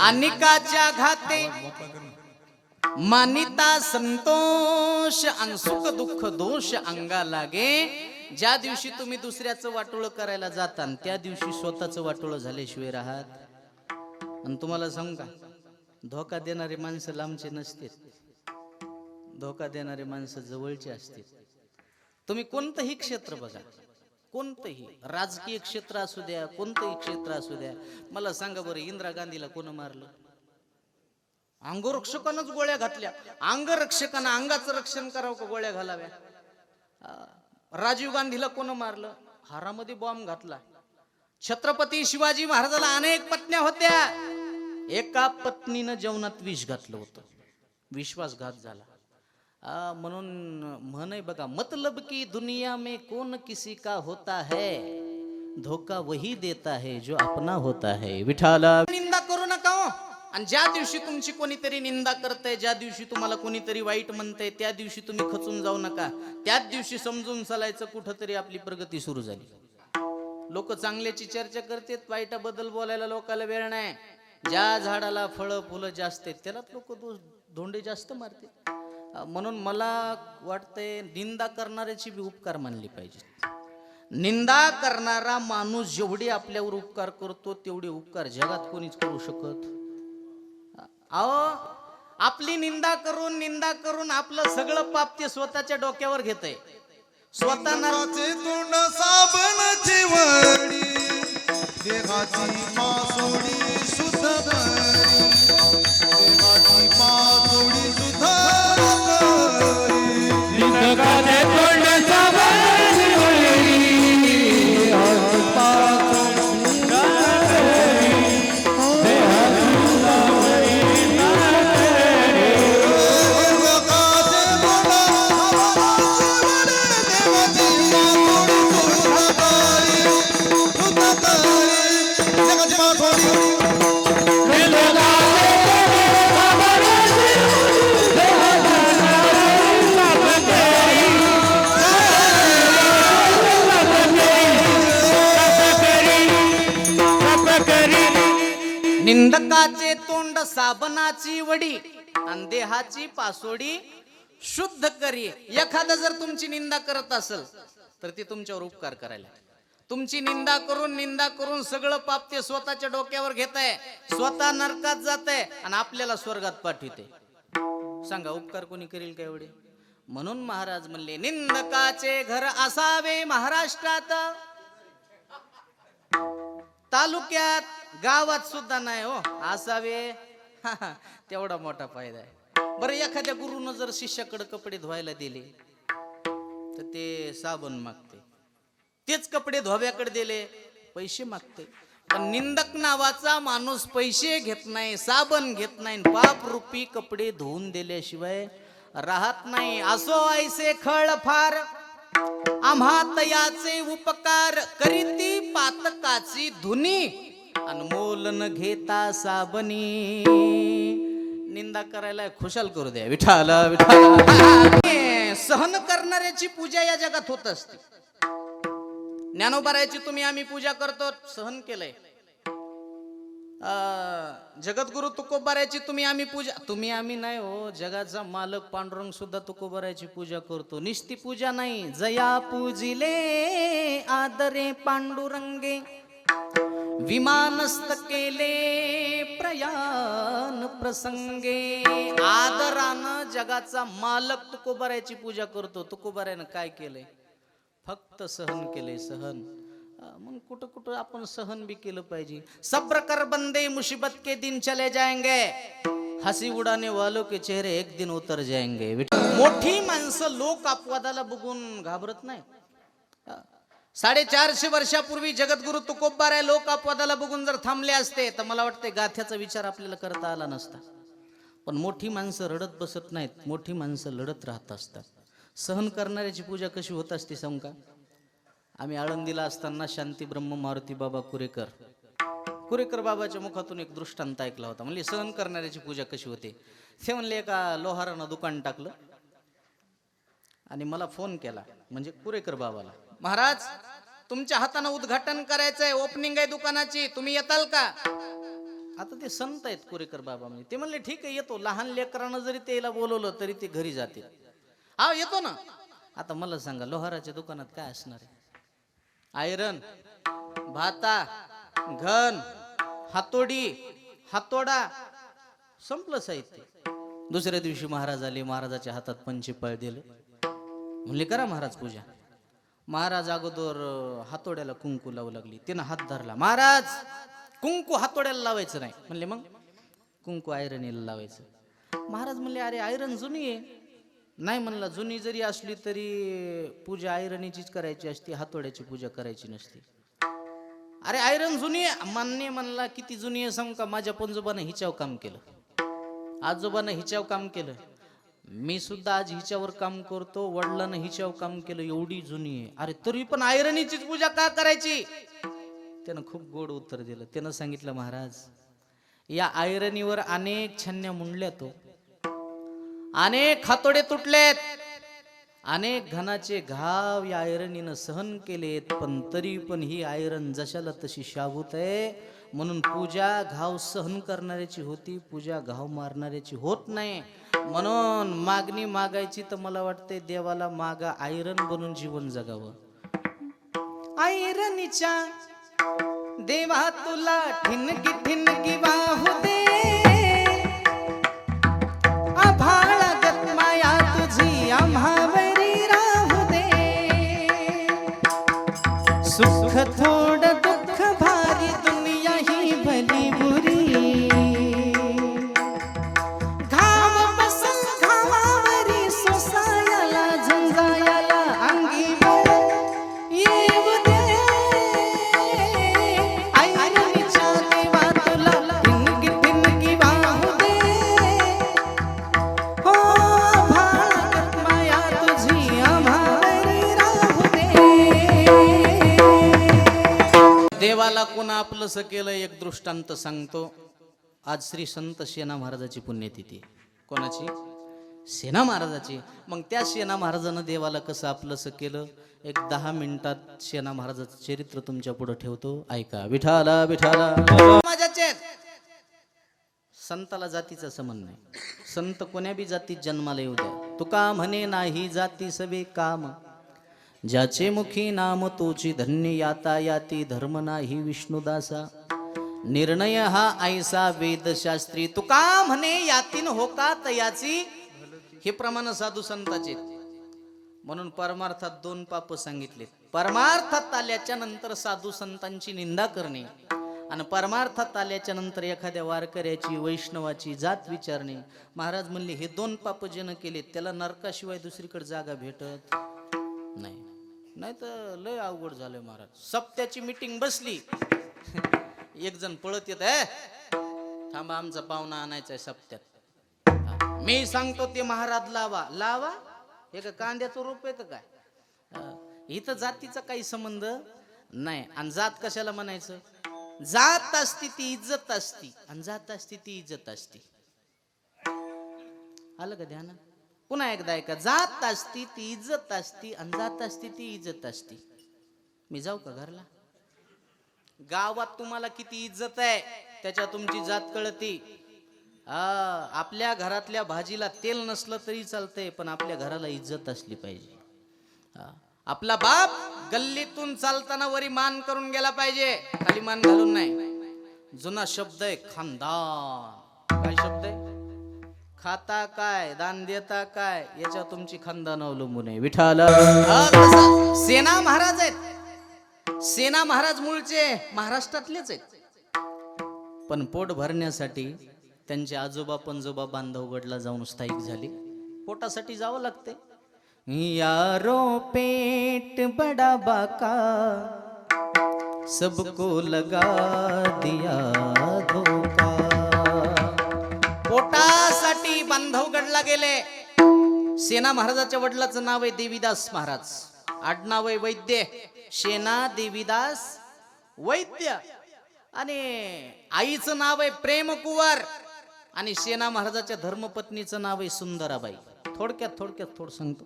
अनिकाच्या घाते मानिता संतोष आणि सुख दुःख दोष अंगा लागे. ज्या दिवशी तुम्ही दुसऱ्याचं वाटोळ करायला जाता त्या दिवशी स्वतःचं वाटोळ झाल्याशिवाय राहत. आणि तुम्हाला सांगू का, धोका देणारे माणसं लांबचे नसते, धोका देणारे माणसं जवळचे असते. तुम्ही कोणतंही क्षेत्र बघा, कोणतंही राजकीय क्षेत्र असू द्या, कोणतंही क्षेत्र असू द्या, मला सांगा बरं, इंदिरा गांधीला कोण मारलं? अंगरक्षकानंच गोळ्या घातल्या. अंगरक्षकानं अंगाचं रक्षण करावं का गोळ्या घालाव्या? राजीव गांधीला कोण मारलं? हारामध्ये बॉम्ब घातला. छत्रपती शिवाजी महाराजाला अनेक पत्न्या होत्या, एका पत्नीनं जेवणात विष घातलं होतं, विश्वासघात झाला. म्हणून म्हण आहे बघा, मतलब की दुनिया में कौन किसी का होता है, धोका वही देता है जो अपना होता है. विठाला निंदा करू नका हो. आणि ज्या दिवशी तुमची कोणीतरी निंदा करते, ज्या दिवशी तुम्हाला कोणीतरी वाईट म्हणते, त्या दिवशी तुम्ही खचून जाऊ नका. त्याच दिवशी समजून चालायचं कुठंतरी आपली प्रगती सुरू झाली. लोक चांगल्याची चर्चा करतात, वाईटाबद्दल बोलायला लोकांना वेळ नाही. ज्या झाडाला फळं फुलं जास्त आहेत त्यालाच लोक धोंडे जास्त मारते. म्हणून मला वाटतंय निंदा करणाऱ्याची बी उपकार मानली पाहिजे. निंदा करणारा माणूस जेवढे आपल्यावर उपकार करतो तेवढे उपकार जगात कोणीच करू शकत. अहो, आपली निंदा करून आपलं सगळं पाप ते स्वतःच्या डोक्यावर घेतय. स्वतः नराचे तोंड साबणाची वडी, देहाची मासोडी सुद्धा धरी, देहाची मासोडी सुद्धा धरी. निंदकाचे तोंड साबणाची वडी, देहाची मासोडी निंदकाचे तोंड साबणाची वडी आणि देहाची पासोडी शुद्ध करी. एखादा जर तुमची निंदा करत असेल तर ती तुमच्यावर उपकार करायला. तुमची निंदा करून सगळं पाप ते स्वतःच्या डोक्यावर घेत आहे, स्वतः नरकात जात आहे आणि आपल्याला स्वर्गात पाठवते. सांगा उपकार कोणी करील का एवढे? म्हणून महाराज म्हणले, निंदकाचे घर असावे महाराष्ट्रात, तालुक्यात गावात सुद्धा नाही हो असावे. तेवढा मोठा फायदा आहे. बरं, एखाद्या गुरुनं जर शिष्याकडे कपडे धुवायला दिले तर ते साबण मागते, तेच कपडे धोब्याकडे दिले पैसे मागते. पण निंदक नावाचा माणूस पैसे घेत नाही, साबण घेत नाही, पाप रूपी कपडे धुवून दिल्याशिवाय राहत नाही. असो ऐसे खळ फार आम्हा तयाचे उपकार, करीती पातकाची धुनी अनमोल न घेता साबणी. निंदा करायला खुशाल करू द्या. विठाला विठाला. सहन करणाऱ्याची पूजा या जगात होत असते. ज्ञानोबारायची तुम्ही आम्ही पूजा करतो, सहन केलंय. जगद्गुरु तुकोबारायची आम्ही पूजा, तुम्ही आम्ही नाही हो, जगाचा मालक पांडुरंग सुद्धा तुकोबारायची पूजा करतो. निस्ती पूजा नाही, जया पूजिले आदरे पांडुरंगे, विमानस्त केले प्रयाण प्रसंगे. आदरानं जगाचा मालक तुकोबारायची पूजा करतो. तुकोबारायनं काय केलंय? फक्त सहन केले, सहन. मग कुठं कुठं आपण सहन बी केलं पाहिजे. सब्र कर बंदे मुसीबत के दिन चले जाएंगे, हसी उडाने वालों के चेहरे एक दिन उतर जाएंगे. मोठी माणसं लोक अपवादाला बघून घाबरत नाही. 450 वर्षापूर्वी जगद्गुरु तुकोबाराय लोक अपवादाला बघून जर थांबले असते तर मला वाटते गाथ्याचा विचार आपल्याला करता आला नसता. पण मोठी माणसं रडत बसत नाहीत, मोठी माणसं लढत राहत असतात. सहन करणाऱ्याची पूजा कशी होत असते सांगू का? आम्ही आळंदीला असताना शांती ब्रह्म मारुती बाबा कुरेकर बाबाच्या मुखातून एक दृष्टांत ऐकला होता. म्हणजे सहन करणाऱ्याची पूजा कशी होते. ते म्हणले एका लोहारानं दुकान टाकलं आणि मला फोन केला, म्हणजे कुरेकर बाबाला, महाराज तुमच्या हातानं उद्घाटन करायचंय, ओपनिंग आहे दुकानाची, तुम्ही येताल का? आता ते संत आहेत कुरेकर बाबा, म्हणजे ते म्हणले ठीक आहे येतो. लहान लेकरानं जरी त्याला बोलवलं तरी ते घरी जाते. हा येतो ना. आता मला सांगा लोहाराच्या दुकानात काय असणार आहे? आयरन, भाता, घन, हातोडी, हातोडा, संपलं साहित्य. दुसऱ्या दिवशी महाराज आले, महाराजाच्या हातात पंचपाळ दिलं. म्हणले करा महाराज पूजा. महाराज अगोदर हातोड्याला कुंकू लावू लागली. तिनं हात धरला. महाराज कुंकू हातोड्याला लावायचं नाही. म्हणले मग? कुंकू आयरनीला लावायचं. महाराज म्हणले अरे आयरन जुनी आहे. नाही म्हणला, जुनी जरी असली तरी पूजा आयरनीचीच करायची असते, हातोड्याची पूजा करायची नसते. अरे आयरन जुनी आहे. मान्य म्हणला, किती जुनी आहे सांगू का? माझ्या पंजोबानं हिच्यावर काम केलं, आजोबानं हिच्यावर काम केलं, मी सुद्धा आज हिच्यावर काम करतो, वडिलांनं हिच्यावर काम केलं, एवढी जुनी आहे. अरे तरी पण आयरनीचीच पूजा का करायची? त्यानं खूप गोड उत्तर दिलं. त्यानं सांगितलं महाराज या आयरनीवर अनेक छन्न्या मुंडल्या, तो अनेक हातोडे तुटलेत, अनेक घनाचे घाव या आयरनीनं सहन केलेत, पण तरी पण ही आयरन जशाला तशी शाबूत आहे. म्हणून पूजा घाव सहन करणाऱ्याची होती, पूजा घाव मारणाऱ्याची होत नाही. म्हणून मागणी मागायची तर मला वाटते देवाला मागा, आयरन बनून जीवन जगावं. आयरनीच्या देवा तुला ठिणगी ठिणगी वाहू दे, आभाळागत माया तुझी आम्हावरी राहू दे. सुख थोडं दुःख भारी, दुनिया ही भली बुरी, घाव बसून घावावरी सोसायाला झुंजायाला अंगी बळ येऊ दे. आयरनीच्या देवा तुला ठिणगी ठिणगी वाहू दे, हो आभाळागत माया तुझी आम्हावरी राहू दे. देवाला कोणा आपलंसं केलं एक दृष्टांत सांगतो. आज श्री संत सेना महाराजाची पुण्यतिथी. कोणाची? सेना महाराजाची. मग त्या सेना महाराजानं देवाला कसं आपलंसं केलं, एक 10 मिनिटात सेना महाराजाचं चरित्र तुमच्या पुढे ठेवतो, ऐका. विठाला विठाला माझ्याचे संताला जातीचा संबंध नाही. संत कोण्या बी जातीत जन्माला येऊ द्या. तुका म्हणे नाही जाती सवे काम, ज्याचे मुखी नाम तोची धन्य याता याती, धर्म नाही विष्णुदासा, निर्णय हा ऐसा वेदशास्त्री. तुका म्हणे यातीन होका तयाची, हे प्रमाण साधू संताचे. म्हणून परमार्थात 2 पाप सांगितले. परमार्थात आल्याच्या नंतर साधू संतांची निंदा करणे, आणि परमार्थात आल्याच्या नंतर एखाद्या वारकऱ्याची वैष्णवाची जात विचारणे. महाराज म्हणले हे 2 पाप ज्यानं केले त्याला नरकाशिवाय दुसरीकडे जागा भेटत नाही. नाही तर लय अवघड झालंय महाराज. सप्त्याची मीटिंग बसली, एक जण पळत येत आहे, थांबा आमचा पाहुणा आणायचा आहे सप्त्यात. मी सांगतो ते महाराज लावा लावा. हे का कांद्याचं रूप येतं काय? इथं जातीचा काही संबंध नाही. आणि जात कशाला म्हणायचं? जात असती ती इज्जत असती, आणि जात असती ती इज्जत असती. आलं का ध्यानात? पुन्हा एकदा ऐका. जात असती ती इज्जत असती, आणि जात असती ती इज्जत असती. मी जाऊ का घरला? गावात तुम्हाला किती इज्जत आहे त्याच्या तुमची जात कळती. आपल्या घरातल्या भाजीला तेल नसलं तरी चालतंय, पण आपल्या घराला इज्जत असली पाहिजे. आपला बाप गल्लीतून चालताना वरी मान करून गेला पाहिजे, खाली मान घालून नाही. जुना शब्द आहे खानदान. काय शब्द आहे? खाता काय दान देता काय याच्या तुमची खानदान अवलंबून आहे. विठाल सेना महाराज आहेत. सेना महाराज मूळचे महाराष्ट्रातलेच आहेत, पण पोट भरण्यासाठी त्यांचे आजोबा पंजोबा बांधवगडला जाऊन स्थायिक झाले. पोटासाठी जावं लागते. यारो पेट बडा बाका सबको लगा दिया धोका. पोटासाठी बांधवगडला गेले. सेना महाराजाच्या वडिलाचं नाव आहे देवीदास महाराज, आडनाव आहे वैद्य. सेना देवीदास वैद्य. आणि आईचं नाव आहे प्रेम कुंवर. आणि सेना महाराजाच्या धर्मपत्नीचं नाव आहे सुंदराबाई. थोडक्यात सांगतो.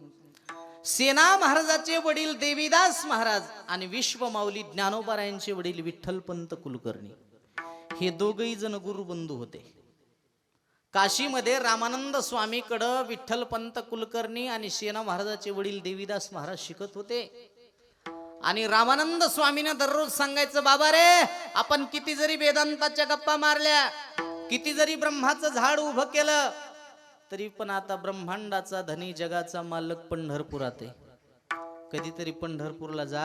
सेना महाराजाचे वडील देवीदास महाराज आणि विश्वमाऊली ज्ञानोबारायांचे वडील विठ्ठलपंत कुलकर्णी हे दोघही जण गुरुबंधू होते. काशीमध्ये रामानंद स्वामीकडं विठ्ठलपंत कुलकर्णी आणि सेना महाराजाचे वडील देवीदास महाराज शिकत होते. आणि रामानंद स्वामीने दररोज सांगायचं, बाबा रे, आपण किती जरी वेदांताच्या गप्पा मारल्या, किती जरी ब्रह्माचं झाड उभं केलं, तरी पण आता ब्रह्मांडाचा धनी जगाचा मालक पंढरपुरात आहे. कधीतरी पंढरपूरला जा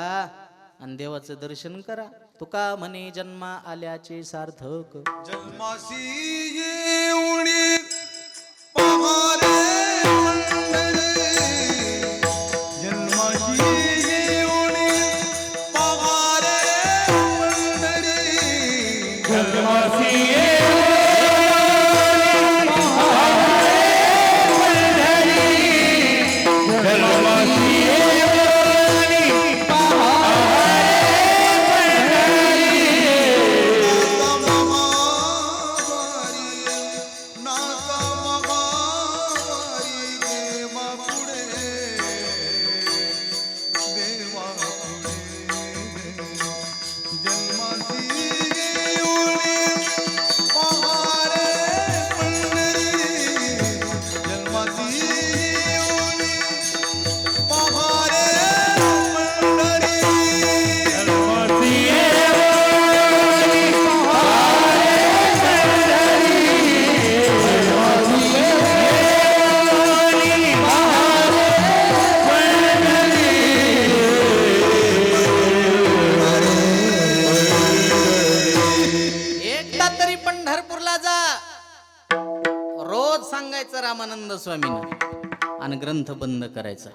आणि देवाचं दर्शन करा. तुका म्हणे जन्मा आल्याचे सार्थक. जन्मासी येऊनी पहारे पंढरी, जन्मासी येऊनी पहारे पंढरी, जन्मासी रामानंद स्वामींना आणि ग्रंथ बंद करायचा.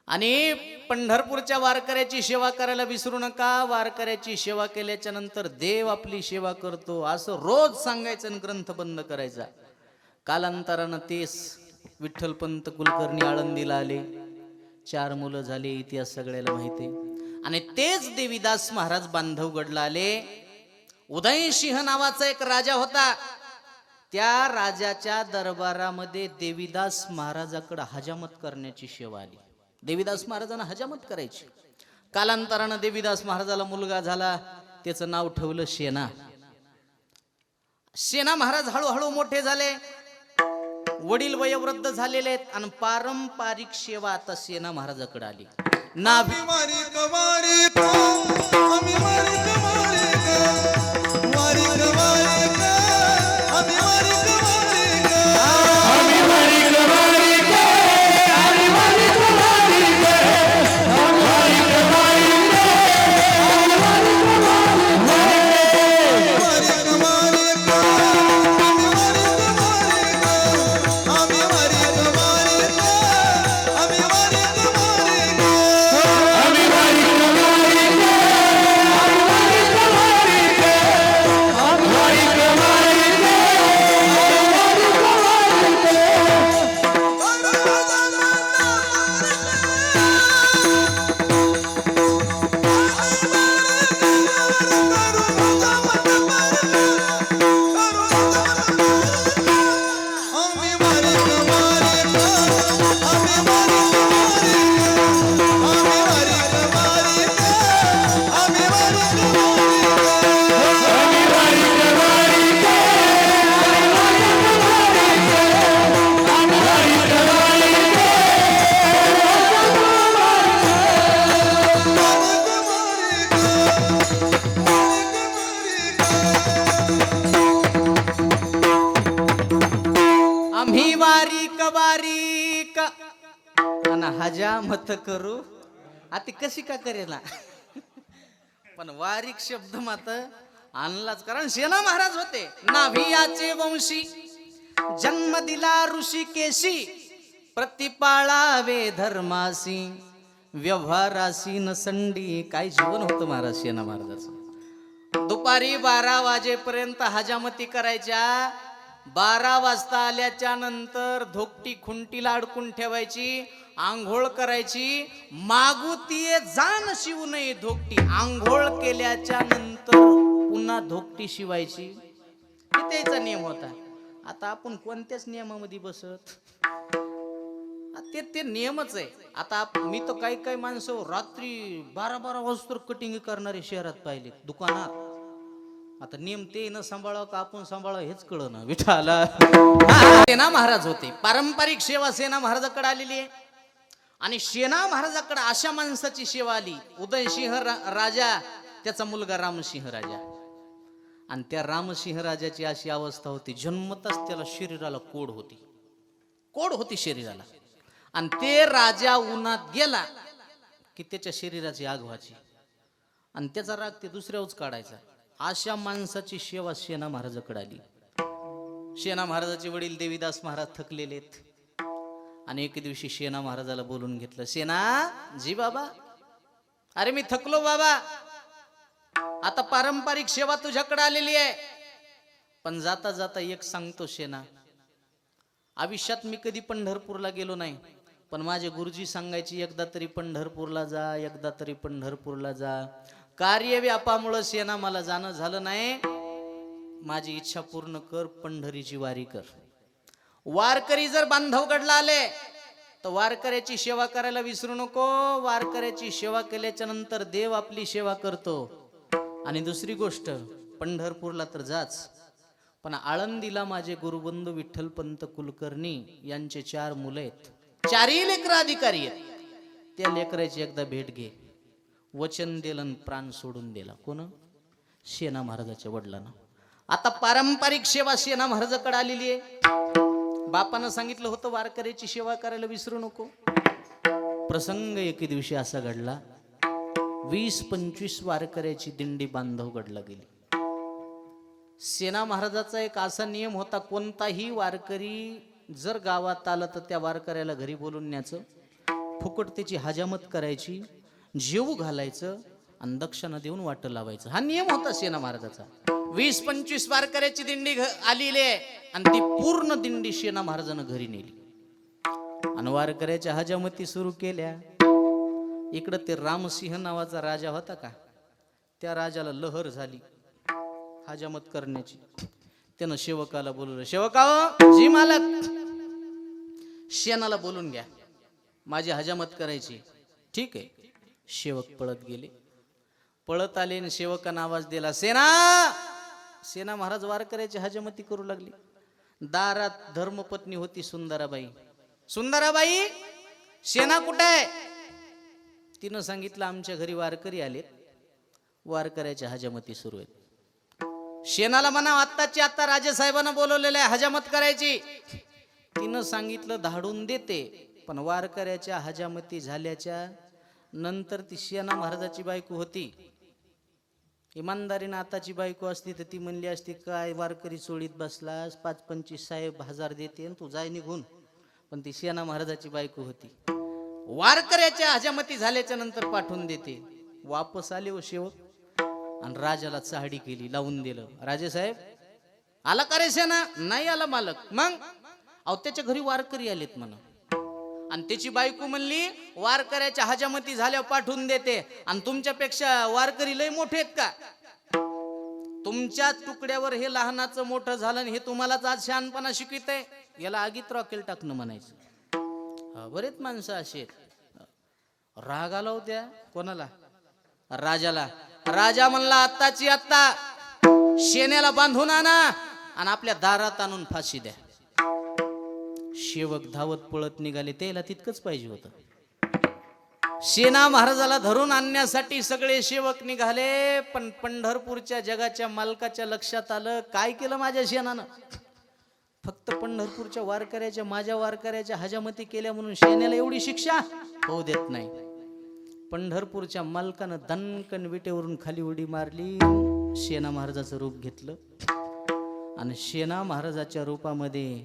आणि पंढरपूरच्या वारकऱ्याची सेवा करायला विसरू नका. वारकऱ्याची सेवा केल्याच्या नंतर देव आपली सेवा करतो असं रोज सांगायचं आणि ग्रंथ बंद करायचा. कालांतरानं तेच विठ्ठलपंत कुलकर्णी आळंदीला आले. 4 मुलं झाले, इतिहास सगळ्याला माहिती. आणि तेच देवीदास महाराज बांधवगडला आले. उदयसिंह नावाचा एक राजा होता. त्या राजाच्या दरबारामध्ये देवीदास महाराजाकडे हजामत करण्याची सेवा आली. देवीदास महाराजांना हजामत करायची. कालांतरानं देवीदास महाराजाला मुलगा झाला. त्याचं नाव ठेवलं सेना. सेना महाराज हळूहळू मोठे झाले. वडील वयोवृद्ध झालेले आहेत आणि पारंपरिक सेवा आता सेना महाराजाकडे आली. नाभी मारी कवारी का, आम्ही मारी कवारी का, मारी कवारी का, आम्ही मारी कवारी का, आम्ही मारी कवारी का, आम्ही मारी कवारी का, आम्ही मारी कवारी का, आम्ही मारी कवारी का, आम्ही मारी कवारी का, आम्ही मारी कवारी का, आम्ही मारी कवारी का, आम्ही मारी कवारी का, आम्ही मारी हजामत करू आता कशी का करेना पण वारीक शब्द मात्र आणलाच, कारण सेना महाराज होते. नाभियाचे वंशी जन्म दिला ऋषिकेशी, प्रतिपाळावे धर्मासी व्यवहारासी नसंडी. काय जीवन होतं महाराज सेना महाराजाचं. दुपारी 12 वाजेपर्यंत हजामती करायच्या. 12 वाजता आल्याच्या नंतर धोकटी खुंटीला अडकून ठेवायची, आंघोळ करायची. मागुतीये जाण शिवू नये धोकटी. आंघोळ केल्याच्या नंतर पुन्हा धोकटी शिवायची. हे त्याचा नियम होता. आता आपण कोणत्याच नियमामध्ये बसत, ते नियमच आहे. आता मी तर काही माणसं रात्री 12 वाजता कटिंग करणारे शहरात पाहिले दुकानात. आता नियम ते न सांभाळावं का आपण सांभाळावं हेच कळ ना विठाला. सेना महाराज होते. पारंपरिक सेवा सेना महाराजाकडे आलेली आहे. आणि सेना महाराजाकडे अशा माणसाची सेवा आली, उदयसिंह राजा, त्याचा मुलगा रामसिंह राजा. आणि त्या रामसिंह राजाची अशी अवस्था होती, जन्मताच त्याला शरीराला कोड होती शरीराला. आणि ते राजा उन्हात गेला की त्याच्या शरीराची आग व्हायची आणि त्याचा राग ते दुसऱ्यावरच काढायचा. अशा माणसाची सेवा सेना महाराजाकडे आली. सेना महाराजाचे वडील देवीदास महाराज थकलेले आहेत आणि एक दिवशी सेना महाराजाला बोलून घेतलं. सेना जी बाबा, अरे मी थकलो बाबा, आता पारंपरिक सेवा तुझ्याकडे आलेली आहे, पण जाता जाता एक सांगतो सेना, आयुष्यात मी कधी पंढरपूरला गेलो नाही, पण माझे गुरुजी सांगायची एकदा तरी पंढरपूरला जा, एकदा तरी पंढरपूरला जा. कार्य व्यापामुळे सेना मला जाणं झालं नाही. माझी इच्छा पूर्ण कर, पंढरीची वारी कर. वारकरी जर बांधवगडला आले तर वारकऱ्याची सेवा करायला विसरू नको. वारकऱ्याची सेवा केल्याच्या नंतर देव आपली सेवा करतो. आणि दुसरी गोष्ट, पंढरपूरला तर जाच, पण आळंदीला माझे गुरुबंधू विठ्ठलपंत कुलकर्णी यांचे 4 मुलं आहेत, 4ही लेकरं अधिकारी आहेत. त्या लेकराची एकदा भेट घे. वचन दिलं, प्राण सोडून दिला. कोण? सेना महाराजाच्या वडिलांना. आता पारंपरिक सेवा सेना महाराजाकडे आलेली आहे. बापानं सांगितलं होतं वारकऱ्याची सेवा करायला विसरू नको. प्रसंग एके दिवशी असा घडला, 20-25 वारकऱ्याची दिंडी बांधवगडला गेली. सेना महाराजाचा एक असा नियम होता, कोणताही वारकरी जर गावात आला तर त्या वारकऱ्याला घरी बोलून न्यायचं, फुकट त्याची हजामत करायची, जेवू घालायचं आणि दक्षिणा देऊन वाट लावायचं. हा नियम होता सेना महाराजाचा. 20-25 वारकऱ्याची दिंडी आलेली आहे आणि ती पूर्ण दिंडी सेना महाराजानं घरी नेली आणि वारकऱ्याच्या हजामती सुरू केल्या. इकडं ते रामसिंह नावाचा राजा होता का, त्या राजाला लहर झाली हजामत करण्याची. त्यानं सेवकाला बोलवलं, सेवकाओ जी मालक, सेनाला बोलून घ्या, माझी हजामत करायची. ठीक आहे. सेवक पळत गेले, पळत आले आणि सेवकानं आवाज दिला, सेना. सेना महाराज वारकऱ्याची हजामती करू लागली. दारात धर्मपत्नी होती सुंदराबाई. सुंदराबाई, सेना कुठे आहे? तिनं सांगितलं, आमच्या घरी वारकरी आलेत, वारकऱ्याच्या हजामती सुरू आहेत. सेनाला म्हणा आत्ताची आत्ता राजेसाहेबांना बोलवलेलं आहे हजामत करायची. तिनं सांगितलं धाडून देते, पण वारकऱ्याच्या हजामती झाल्याच्या नंतर ती सेना महाराजाची बायको होती. इमानदारीनं आताची बायको असती तर ती म्हणली असती, काय वारकरी चोळीत बसलास, 5-25 साहेब 1000 देते तू जाय निघून. पण ती सेना महाराजाची बायको होती. वारकऱ्याच्या हजामती झाल्याच्या नंतर पाठवून देते. वापस आले व सेवक आणि राजाला चाहडी केली, लावून दिलं. राजेसाहेब आला का रे सेना? नाही आला मालक. मग? अहो त्याच्या घरी वारकरी आलेत म्हणा. आणि त्याची बायको म्हणली वारकऱ्याच्या हजामती झाल्यावर पाठवून देते, आणि तुमच्यापेक्षा वारकरी लय मोठे आहेत का? तुमच्या तुकड्यावर हे लहानाचं मोठं झालं आणि हे तुम्हालाच आज शहाणपणा शिकवित आहे. याला आगीत रॉकेल टाकणं म्हणायचं. बरेच माणसं असे आहेत. राग आला होत्या कोणाला? राजाला. राजा म्हणला आत्ताची आत्ता शेण्याला बांधून आणा आणि आपल्या दारात आणून फाशी द्या. सेवक धावत पळत निघाले. त्याला तितकंच पाहिजे होतं. सेना महाराजाला धरून आणण्यासाठी सगळे सेवक निघाले, पण पंढरपूरच्या जगाच्या मालकाच्या लक्षात आलं, काय केलं माझ्या सेनानं? फक्त पंढरपूरच्या वारकऱ्याच्या, माझ्या वारकऱ्याच्या हजामती केल्या म्हणून सेनेला एवढी शिक्षा? होऊ देत नाही. पंढरपूरच्या मालकानं दणकन विटेवरून खाली उडी मारली, शेणा महाराजाचं रूप घेतलं आणि शेणा महाराजाच्या रूपामध्ये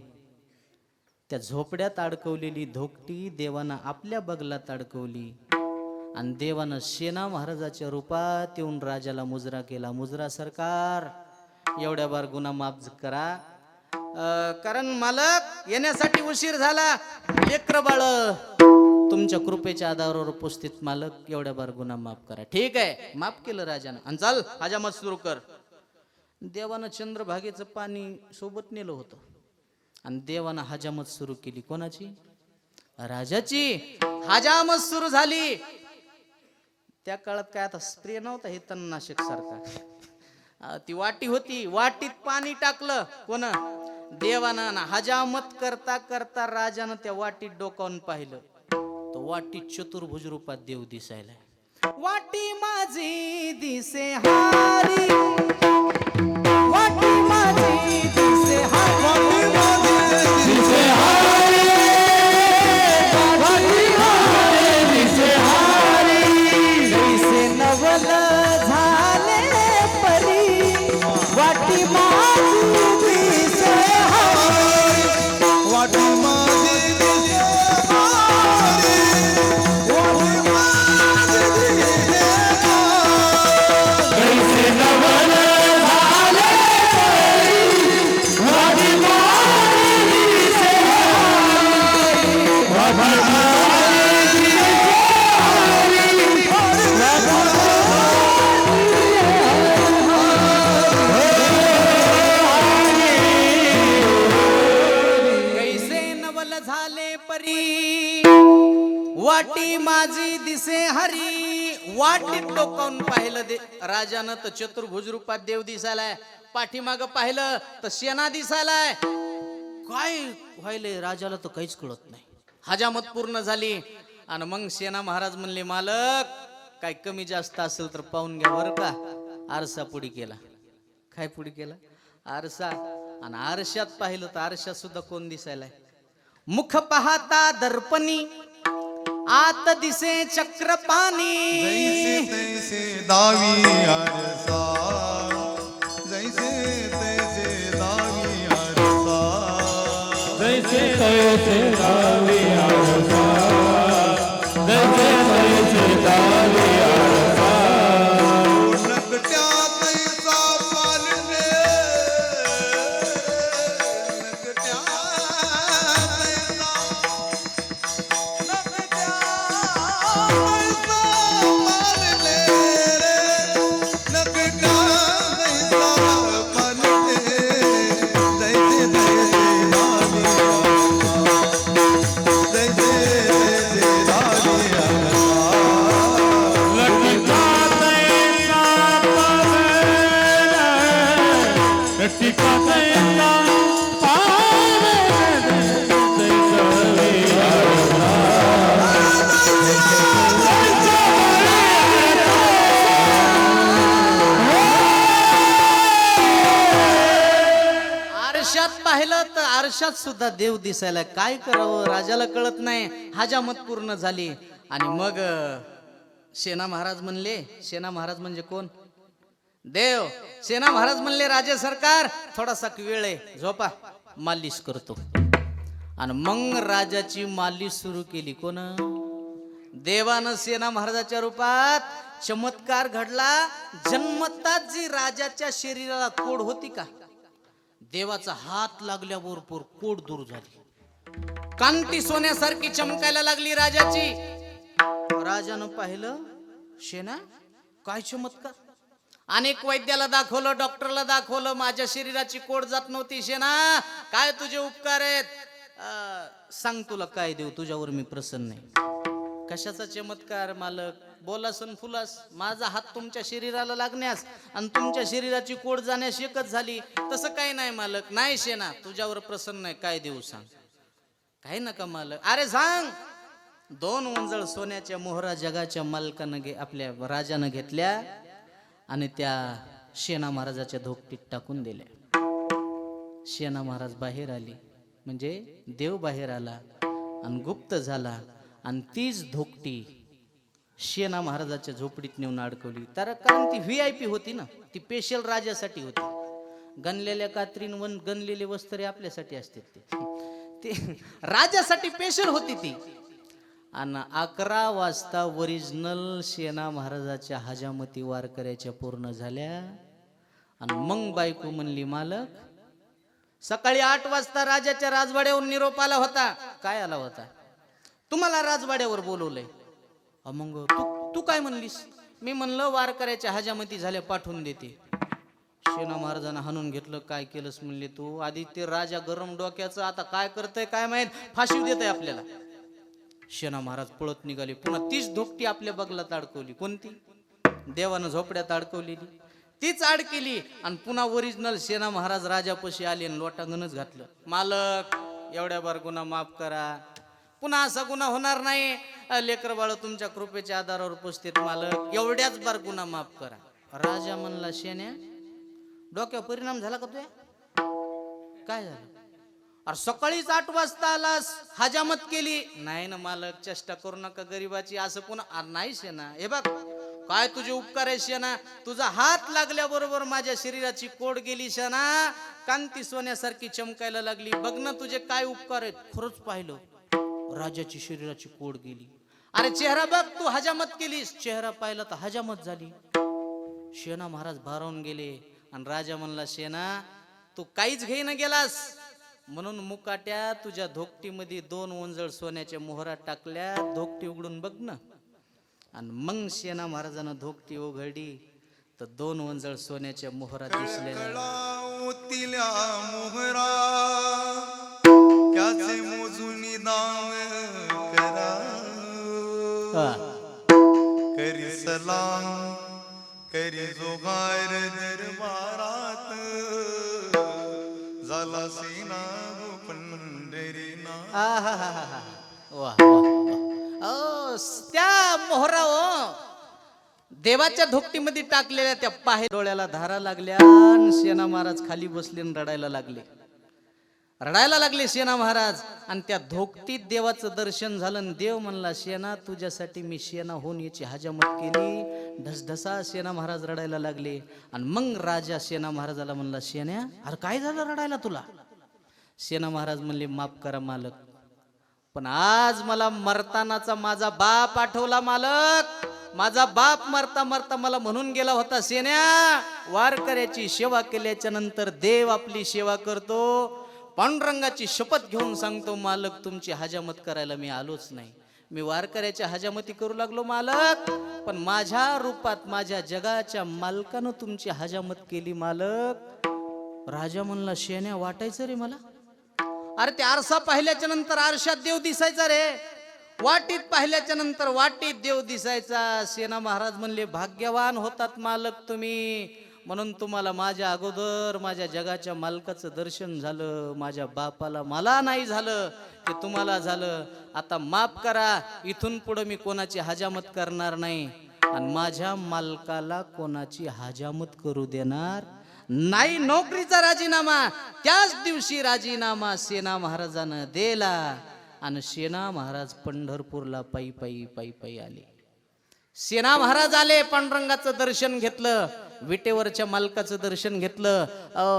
त्या झोपड्यात अडकवलेली धोकटी देवानं आपल्या बगलात अडकवली आणि देवानं शेणा महाराजाच्या रूपात येऊन राजाला मुजरा केला. मुजरा सरकार, एवढ्या बार गुन्हा माफ करा, कारण मालक येण्यासाठी उशीर झाला, लेकर बाळ तुमच्या कृपेच्या आधारावर उपस्थित, मालक एवढ्या बार गुन्हा माफ करा. ठीक आहे, माफ केलं राजानं. आणि चल हजामत सुरू कर. देवानं चंद्रभागेचं पाणी सोबत नेलं होतं आणि देवानं हजामत सुरू केली. कोणाची? राजाची. हजामत सुरू झाली. त्या काळात काय आता स्प्रे नव्हता हे तणनाशक सारखा, ती वाटी होती, वाटीत पाणी टाकलं कोण? देवानं. हजामत करता करता राजानं त्या वाटीत डोकावून पाहिलं, तो वाटीत चतुर्भुज रूपात देव दिसायला. वाटी माझी दिसे हारी, वाटी माझी दिसे हारी, दिसे हारी, वाटी माझी दिसे हारी, दिसे नवल झाले परी, वाटी माझी दिसे हारी, वाटी माझी दिसे हारी, वाटी माझी दिसे हारी, दिसे नवल झाले परी, वाटी माझी दिसे हारी, वाटी माझी दिसे कैसे नवल झाले परी, वाटी माझी दिसे हरी. वाटीत डोकावून पाहिलं राजानं तर चतुर्भुज रूपात देव दिसायलाय. पाठीमाग पाहिलं तर शेणा दिसायलाय. काय व्हायलंय राजाला तर काहीच कळत नाही. हजामत पूर्ण झाली आणि मग शेणा महाराज म्हणले, मालक काय कमी जास्त असेल तर पाहून घ्या बरं का. आरसा पुढे केला. काय पुढे केला? आरसा. आणि आरशात पाहिलं तर आरशात सुद्धा कोण दिसायलाय? मुख पाहता दर्पणी, आत दिसे चक्रपाणी. जैसे तैसे दावी आरसा, जैसे तैसे दावी आरसा, जैसे तैसे दावी आरसा, जैसे तैसे दावी आरसा. नकट्या तैसा पालने, नकट्या तैसा, नकट्या तैसा पालने रे, नकट्या तैसा पालने, जैसे तैसे दावी आरसा, जैसे तैसे दावी आरसा. लटका तैसा पालने, लटका तैसा पालने, जैसे आरशात पाहिलं तर आरशात सुद्धा देव दिसायला. काय करावं राजाला कळत नाही. हजामत पूर्ण झाली आणि मग शेणा महाराज म्हणले, शेणा महाराज म्हणजे कोण? देव. शेणा महाराज म्हणले, राजे सरकार थोडासा वेळ आहे, झोपा, मालिश करतो. आणि मग राजाची मालिश सुरू केली. कोण? देवानं शेणा महाराजाच्या रूपात चमत्कार घडला. जन्मताच जी राजाच्या शरीराला कोड होती का, देवाचा हात लागल्याबरोबर कोड दूर झाली. कांती सोन्यासारखी चमकायला लागली राजाची. राजानं पाहिलं, शेणा काय चमत्कार. अनेक वैद्याला दाखवलं, डॉक्टरला दाखवलं, माझ्या शरीराची कोड जात नव्हती. शेणा काय तुझे उपकार आहेत, सांग तुला काय देऊ, तुझ्यावर मी प्रसन्न आहे. कशाचा चमत्कार मालक? बोलास अन फुलास. माझा हात तुमच्या शरीराला लागण्यास आणि तुमच्या शरीराची कोड जाण्यास एकच झाली. तसं काही नाही मालक. नाही शेणा, तुझ्यावर प्रसन्न आहे, काय देऊ सांग. काही नका मालक. अरे सांग. 2 उंजळ सोन्याच्या मोहरा जगाच्या मालकानं आपल्या राजानं घेतल्या आणि त्या शेणा महाराजाच्या धोकटीत टाकून दिल्या. शेणा महाराज बाहेर आली, म्हणजे देव बाहेर आला आणि गुप्त झाला आणि तीच धोकटी शेना महाराजाच्या झोपडीत नेऊन अडकवली. तर कारण ती VIP होती ना, ती स्पेशल राजासाठी होती. गणलेल्या कात्रीन गणलेले वस्त्रे आपल्यासाठी असतात ते राजासाठी स्पेशल होती ती. आणि 11 वाजता ओरिजिनल शेना महाराजाच्या हजामती वारकऱ्याच्या पूर्ण झाल्या. आणि मग बायको म्हणली, मालक सकाळी 8 वाजता राजाच्या राजवाड्यावर निरोप आला होता. काय आला होता? तुम्हाला राजवाड्यावर बोलवलंय. मग तू काय म्हणलीस? मी म्हणलं वारकऱ्याच्या हजामती झाल्या, पाठवून देते. शेना महाराजांना हाणून घेतलं. काय केलंस म्हणले तू? आधी ते राजा गरम डोक्याचं, आता काय करतय काय माहित, फाशी देत आहे आपल्याला. शेना महाराज पळत निघाले. पुन्हा तीच धोकटी आपल्या बगलात अडकवली. कोणती? देवानं झोपड्यात अडकवलेली तीच अडकेली. आणि पुन्हा ओरिजिनल शेना महाराज राजापाशी आले आणि लोटांगणच घातलं. मालक एवढ्या बार गुन्हा माफ करा, पुन्हा असा गुन्हा होणार नाही. लेकर बाळ तुमच्या कृपेच्या आधारावर पोचतेत मालक, एवढ्याच बार गुन्हा माफ करा. राजा म्हणला, शेण्या डोक्यावर परिणाम झाला का तुया? काय झालं? अरे सकाळीच 8 वाजता आलास, हजामत केली. नाही ना मालक, चेष्टा करू नका गरीबाची. असं पुन्हा नाही शेना. हे बघ काय तुझे उपकार आहे शेना. तुझा हात लागल्याबरोबर माझ्या शरीराची कोड गेली शेना, कांती सोन्यासारखी चमकायला लागली. बघ ना तुझे काय उपकार आहेत. खरंच पाहिलं, राजाची शरीराची कोड गेली. अरे चेहरा बघ, तू हजामत केलीस. चेहरा पाहिला तर हजामत झाली. शेना महाराज भारावून गेले. आणि राजा म्हणला, शेना तू काहीच घेईन गेलास म्हणून मुकाट्या तुझ्या धोकटीमध्ये 2 ओंजळ सोन्याच्या मोहरा टाकल्या. धोकटी उघडून बघ ना. आणि मग शेना महाराजांना धोकटी उघडली तर 2 ओंजळ सोन्याच्या मोहरा दिसल्या. ओतिल्या मोहरा त्याचे मोजून दाव करा, करी सलाम करी जोगार दरबारात, झाला सेना पंढरीना. त्या मोहरा देवाच्या धोकटीमध्ये टाकलेल्या त्या पाहे डोळ्याला धारा लागल्या. शेना महाराज खाली बसले आणि रडायला लागले शेना महाराज. आणि त्या धोकटीत देवाचं दर्शन झालं. आणि देव म्हणला, शेना तुझ्यासाठी मी शेना होऊन याची हजामत केली. ढसढसा शेना महाराज रडायला लागले. आणि मग राजा शेना महाराजाला म्हणला, शेण्या अरे काय झालं रडायला तुला? शेना महाराज म्हणले, माफ करा मालक, पण आज मला मरतानाचा माझा बाप आठवला मालक. माझा बाप मरता मरता मला म्हणून गेला होता, शेण्या वारकऱ्याची सेवा केल्याच्या नंतर देव आपली सेवा करतो. पांडुरंगाची शपथ घेऊन सांगतो मालक, तुमची हजामत करायला मी आलोच नाही. मी वारकऱ्याच्या हजामती करू लागलो मालक, पण माझ्या रूपात माझ्या जगाच्या मालकानं तुमची हजामत केली मालक. राजा म्हणला, शेण्या वाटायचं रे मला. अरे ते आरसा पाहिल्याच्या नंतर आरशात देव दिसायचा रे, वाटीत पाहिल्याच्या नंतर वाटीत देव दिसायचा. शेना महाराज म्हणले, भाग्यवान होतात मालक तुम्ही, म्हणून तुम्हाला माझ्या अगोदर माझ्या जगाच्या मालकाचं दर्शन झालं. माझ्या बापाला मला नाही झालं, ते तुम्हाला झालं. आता माफ करा, इथून पुढे मी कोणाची हजामत करणार नाही आणि माझ्या मालकाला कोणाची हजामत करू देणार नाही. नोकरीचा राजीनामा त्याच दिवशी राजीनामा शेना महाराजानं दिला. आणि शेना महाराज पंढरपूरला पायी पायी आले. शेना महाराज आले, पांडुरंगाचं दर्शन घेतलं, विटेवरच्या मालकाचं दर्शन घेतलं,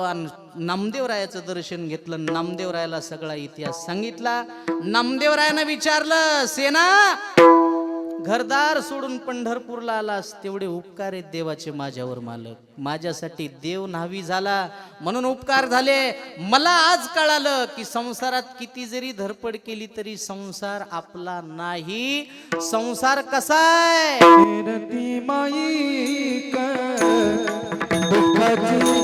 आणि नामदेवरायाचं दर्शन घेतलं. नामदेवरायाला सगळा इतिहास सांगितला. नामदेवरायानं विचारलं, सेना घरदार सोडून पंढरपूरला आलास, तेवढे उपकार आहेत देवाचे माझ्यावर मालक. माझ्यासाठी देव न्हावी झाला म्हणून उपकार झाले. मला आज कळालं की संसारात किती जरी धडपड केली तरी संसार आपला नाही. संसार कसा आहे? माई दुःखाची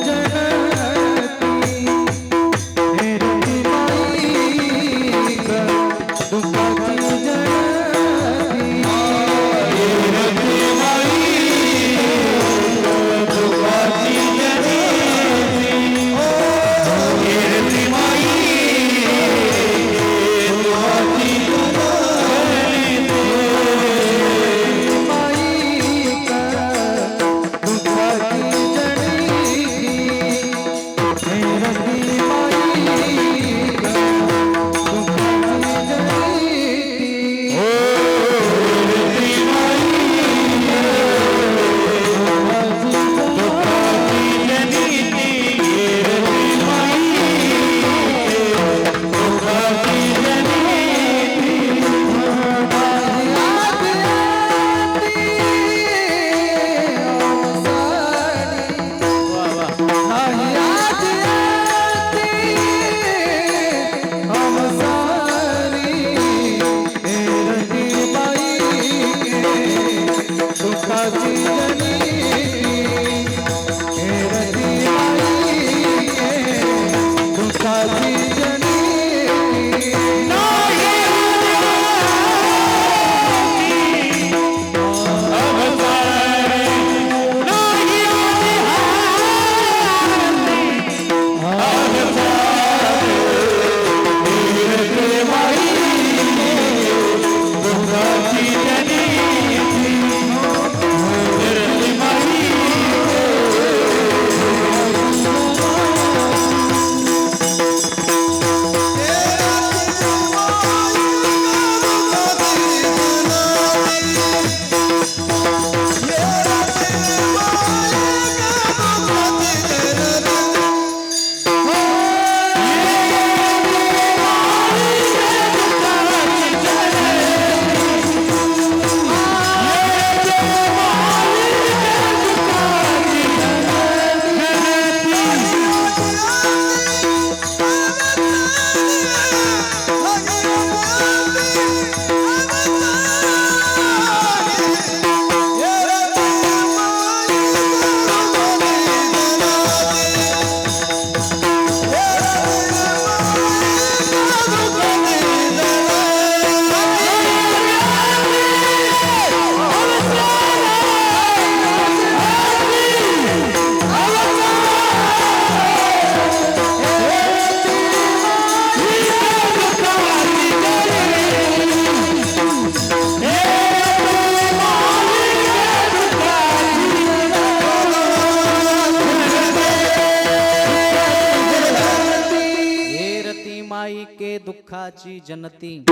माईके दुःखाची जनती,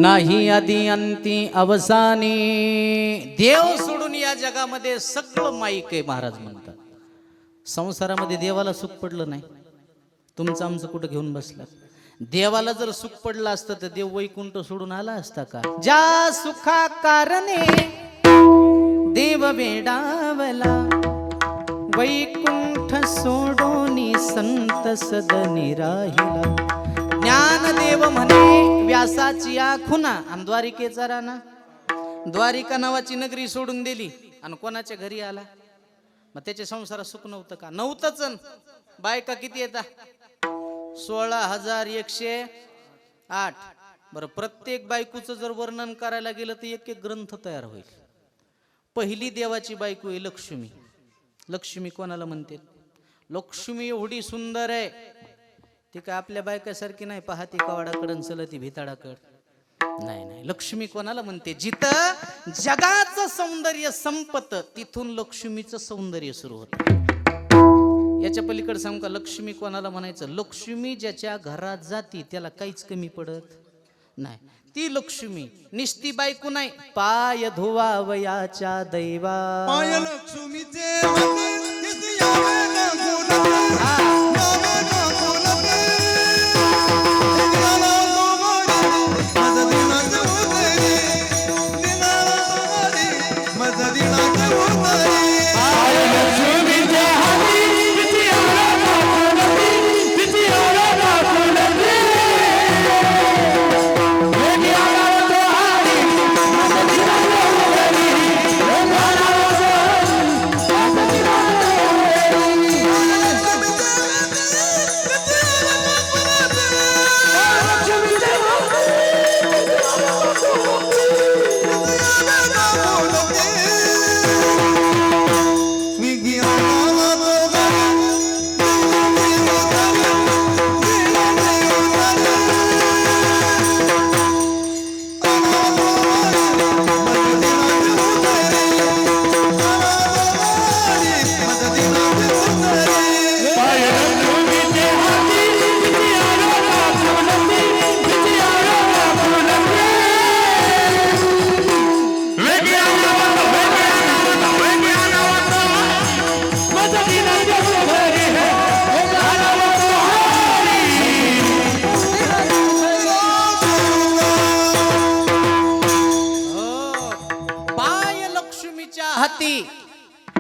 नाही आदी अंती अवसानी. देव सोडून या जगामध्ये सगळं माईके महाराज म्हणतात. संसारामध्ये देवाला सुख पडलं नाही, तुमचं आमचं कुठं घेऊन बसला. देवाला जर सुख पडलं असतं तर देव वैकुंठ सोडून आला असता का? ज्या सुखा कारणे देव वेडावला, वैकुंठ सोडोनी संत सदनी राहिला. ज्ञानदेव म्हणे व्यासाची आखुना, आणि द्वारिकेचा राणा, द्वारिका नावाची नगरी सोडून दिली आणि कोणाच्या घरी आला? मग त्याच्या संसारात सुख नव्हतं का? नव्हतंच. बायका किती येतात? 16,108. बरं, प्रत्येक बायकोचं जर वर्णन करायला गेलं तर एक एक ग्रंथ तयार होईल. पहिली देवाची बायको आहे लक्ष्मी. लक्ष्मी कोणाला म्हणते? लक्ष्मी एवढी सुंदर आहे, ती काय आपल्या बायकासारखी नाही, पाहती कवाडाकडं चलती भिताडाकड. नाही नाही, लक्ष्मी कोणाला म्हणते? जिथं जगाचं सौंदर्य संपत तिथून लक्ष्मीचं सौंदर्य सुरू होतं. याच्या पलीकडे सांगू का लक्ष्मी कोणाला म्हणायचं? लक्ष्मी ज्याच्या घरात जाती त्याला काहीच कमी पडत नाही. ती लक्ष्मी निस्ती बायको नाही, पाय धुवावयाच्या दैवा. पाय लक्ष्मीचे हाती, तिथे यावे ना गुलाब, यावे ना गुलाब. दिनाला सोमारी, माझा दिनाचा उतारी, दिनाला सोमारी, माझा दिनाचा उतारी. पाय लक्ष्मीचे हाती, तिथे यावे ना गुलाब, तिथे यावे ना गुलाब.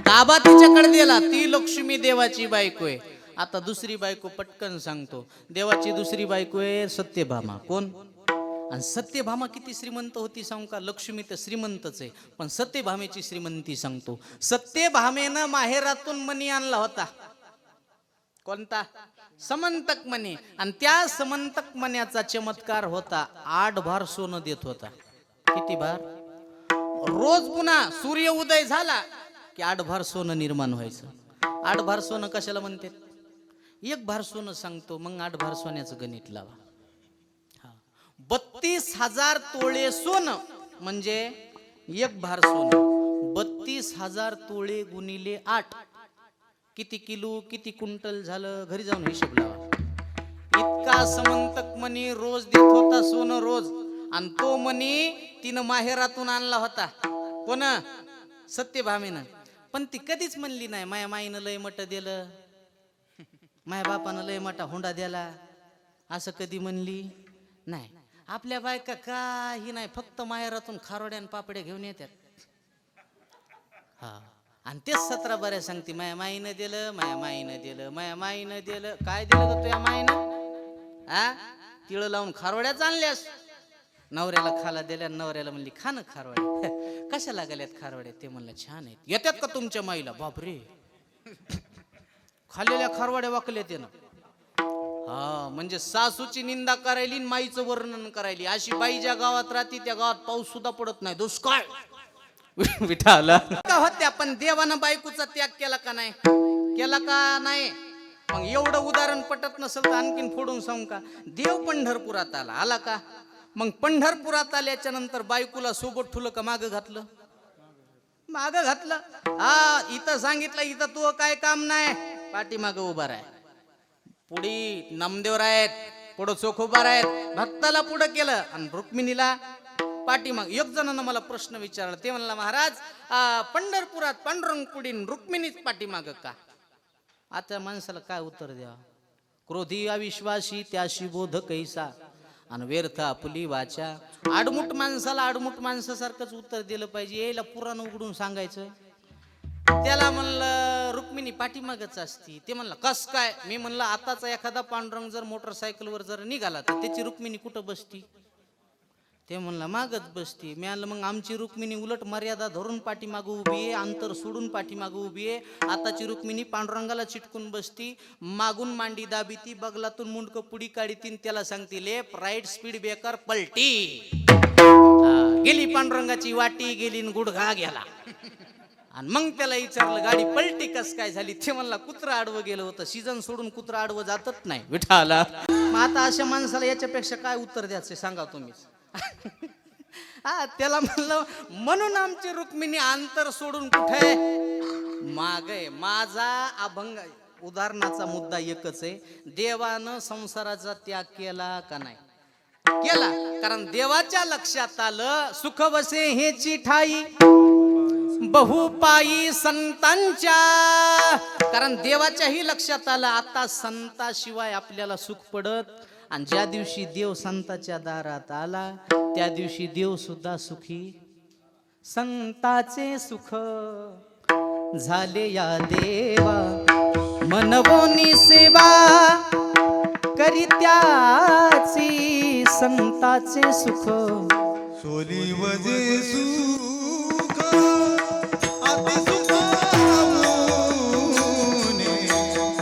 ताबा तिच्याकडे दिला. ती लक्ष्मी देवाची बायको आहे. आता दुसरी बायको पटकन सांगतो. देवाची दुसरी बायको आहे सत्यभामा. कोण? आणि सत्यभामा किती श्रीमंत होती सांगू का? लक्ष्मी तर श्रीमंतच आहे, पण सत्यभामेची श्रीमंती सांगतो. सत्यभामेनं माहेरातून मणी आणला होता. कोणता? समंतक मणी. आणि त्या समंतक मण्याचा चमत्कार होता, 8 भार सोनं देत होता. किती भार? रोज पुन्हा सूर्य उदय झाला की 8 भार सोनं निर्माण व्हायचं. 8 भार सोनं कशाला म्हणते? 1 भार सोनं सांगतो, मग 8 भार सोन्याचं गणित लावा. 32,000 तोळे सोनं म्हणजे 1 भार सोनं. 32,000 तोळे गुणिले 8 किती किलो, किती क्विंटल झालं? घरी जाऊन हिशोब लावा. इतका समंतक मणी रोज देत होता, सोनं रोज. आणि तो मणी तिनं माहेरातून आणला होता. कोण? सत्यभामेनं. पण ती कधीच म्हणली नाही माया माईनं लय मट दिलं, माया बापानं लय मोठा हुंडा दिला, असं कधी म्हणली नाही. आपल्या बायका काही नाही, फक्त माहेरातून खारोड्या आणि पापड्या घेऊन येतात. हा, आणि तेच 17 बऱ्या सांगते, माया माईनं दिलं, माया माईनं दिलं, माया माईनं दिलं. काय दिलं ग तुझ्या माईनं? हा, तिळ लावून खारोड्याच आणल्यास. नवऱ्याला खाला दिल्या, नवऱ्याला म्हणली खा ना खारवड्या. कशा लागल्यात खारवड्या? ते म्हणलं छान आहेत. येतात का तुमच्या माईला? बापरे, खाल्लेल्या खारवड्या वाकल्या ते ना. हा, म्हणजे सासूची निंदा करायली, माईचं वर्णन करायली. अशी बाई ज्या गावात राहते त्या गावात पाऊस सुद्धा पडत नाही, दुष्काळ. विठाला का होत्या, पण देवानं बायकोचा त्याग केला का नाही? केला का नाही? मग एवढं उदाहरण पटत नसेल तर आणखीन फोडून सांगू का? देव पंढरपुरात आला. आला का? मग पंढरपुरात आल्याच्या नंतर बायकोला सोबत ठुलं का मागं घातलं? मागं घातलं. हा, इथं सांगितलं इथं तू काय काम नाही, पाठी मागं उभा राह. पुढे नामदेव आहेत, पुढं चोखोबार आहेत, भक्ताला पुढं केलं आणि रुक्मिणीला पाठीमाग. एक जणांना मला प्रश्न विचारला, ते म्हणला महाराज पंढरपुरात पांडुरंग पुढील रुक्मिणीच पाठीमाग का? आता माणसाला काय उत्तर द्या? क्रोधी अविश्वासी त्याशी बोध कैसा आणि व्यर्थ आपली वाचा. आडमुठ माणसाला आडमुठ माणसासारखंच उत्तर दिलं पाहिजे. यायला पुराण उघडून सांगायचं. त्याला म्हणलं रुक्मिणी पाठीमागच असती. ते म्हणलं कस काय? मी म्हणलं आताचा एखादा पांडुरंग जर मोटरसायकलवर जर निघाला तर त्याची रुक्मिणी कुठं बसती? ते म्हणलं मागच बसती. मी म्हणलं मग आमची रुक्मिणी उलट मर्यादा धरून पाठीमागं उभी आहे, अंतर सोडून पाठीमागं उभी आहे. आताची रुक्मिणी पांडुरंगाला चिटकून बसती, मागून मांडी दाबीती, बगलातून मुंडकं पुडी काढीतीन, त्याला सांगती लेफ्ट राईट स्पीड ब्रेकर पलटी. गेली पांडुरंगाची वाटी गेली न गुडघा गेला. आणि मग त्याला विचारलं गाडी पलटी कस काय झाली? ते म्हणला कुत्रा आडवं गेलं होतं. सीझन सोडून कुत्रा आडवं जातच नाही विठाला. मग आता अशा माणसाला याच्यापेक्षा काय उत्तर द्यायचं सांगा तुम्हीच. त्याला म्हणलं म्हणून आमची रुक्मिणी अंतर सोडून कुठे माग आहे. माझा अभंग उदाहरणाचा मुद्दा एकच आहे, देवानं संसाराचा त्याग केला का नाही? केला. कारण देवाच्या लक्षात आलं सुख बसे हेची ठाई बहुपायी संतांच्या. कारण देवाच्याही लक्षात आलं आता संताशिवाय आपल्याला सुख पडत. आणि ज्या दिवशी देव संताच्या दारात आला त्या दिवशी देव सुद्धा सुखी. संताचे सुख झाले या देवा मनवोनी सेवा करीत्याची संताचे सुख. सोली वजे सुख अति सुखाने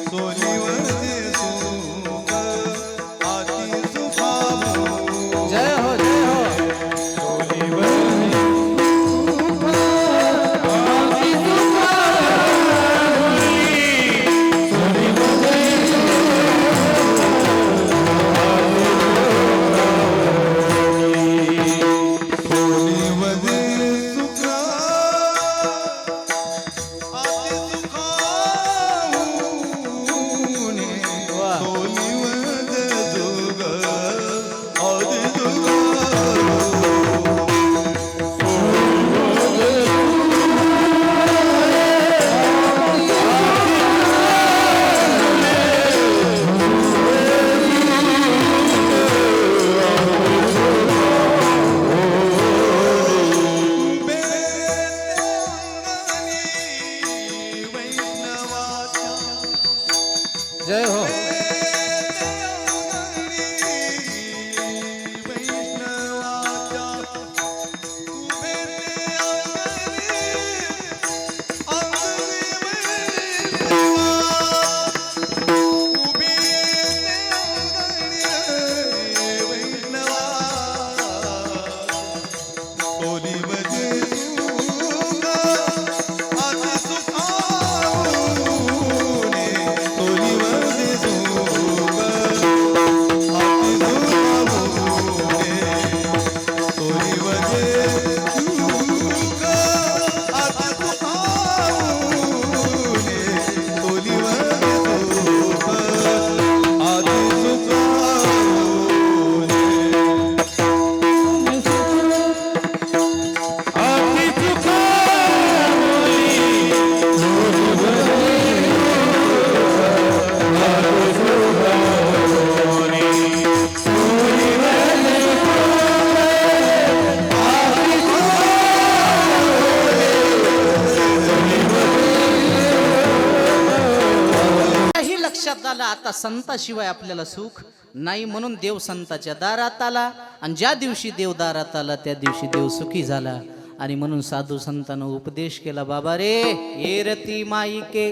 सोली वजे सुख अति सुखाने. जय हो जय हो. सोली वजे जय हो. लक्षात आलं आता संताशिवाय आपल्याला सुख नाही. म्हणून देव संताच्या दारात आला आणि ज्या दिवशी देव दारात आला त्या दिवशी देव सुखी झाला. आणि म्हणून साधू संतांना उपदेश केला, बाबा रे येरती माईके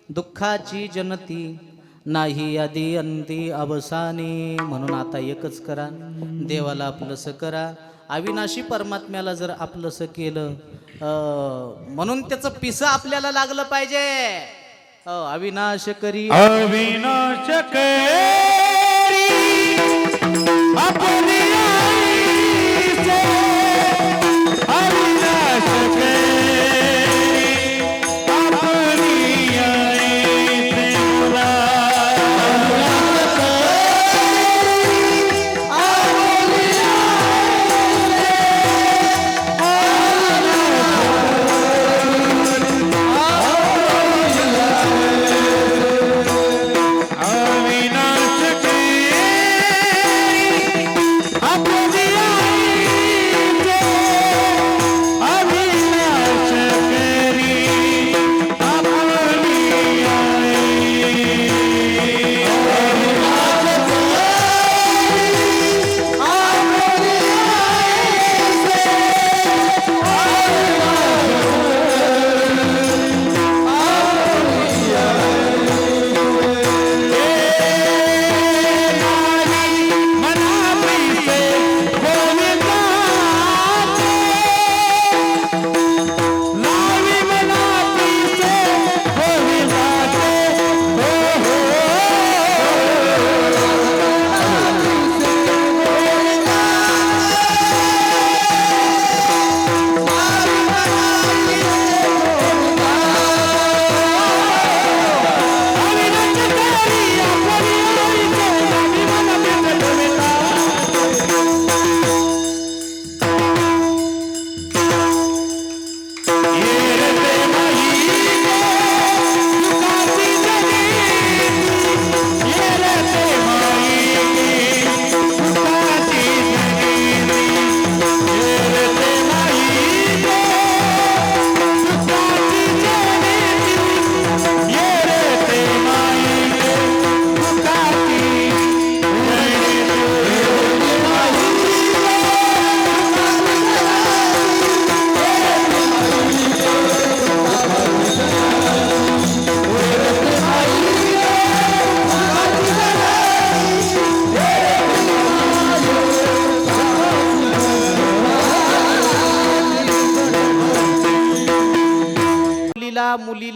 दुःखाची जनती नाही आधी अंती अवसानी. म्हणून आता एकच करा, देवाला आपलंसं करा. अविनाशी परमात्म्याला जर आपलंसं केलं म्हणून त्याचं पिसं आपल्याला लागलं पाहिजे. अविनाश करी अविनाश करी अपनी आईचे अविनाश करी अपनी आईचे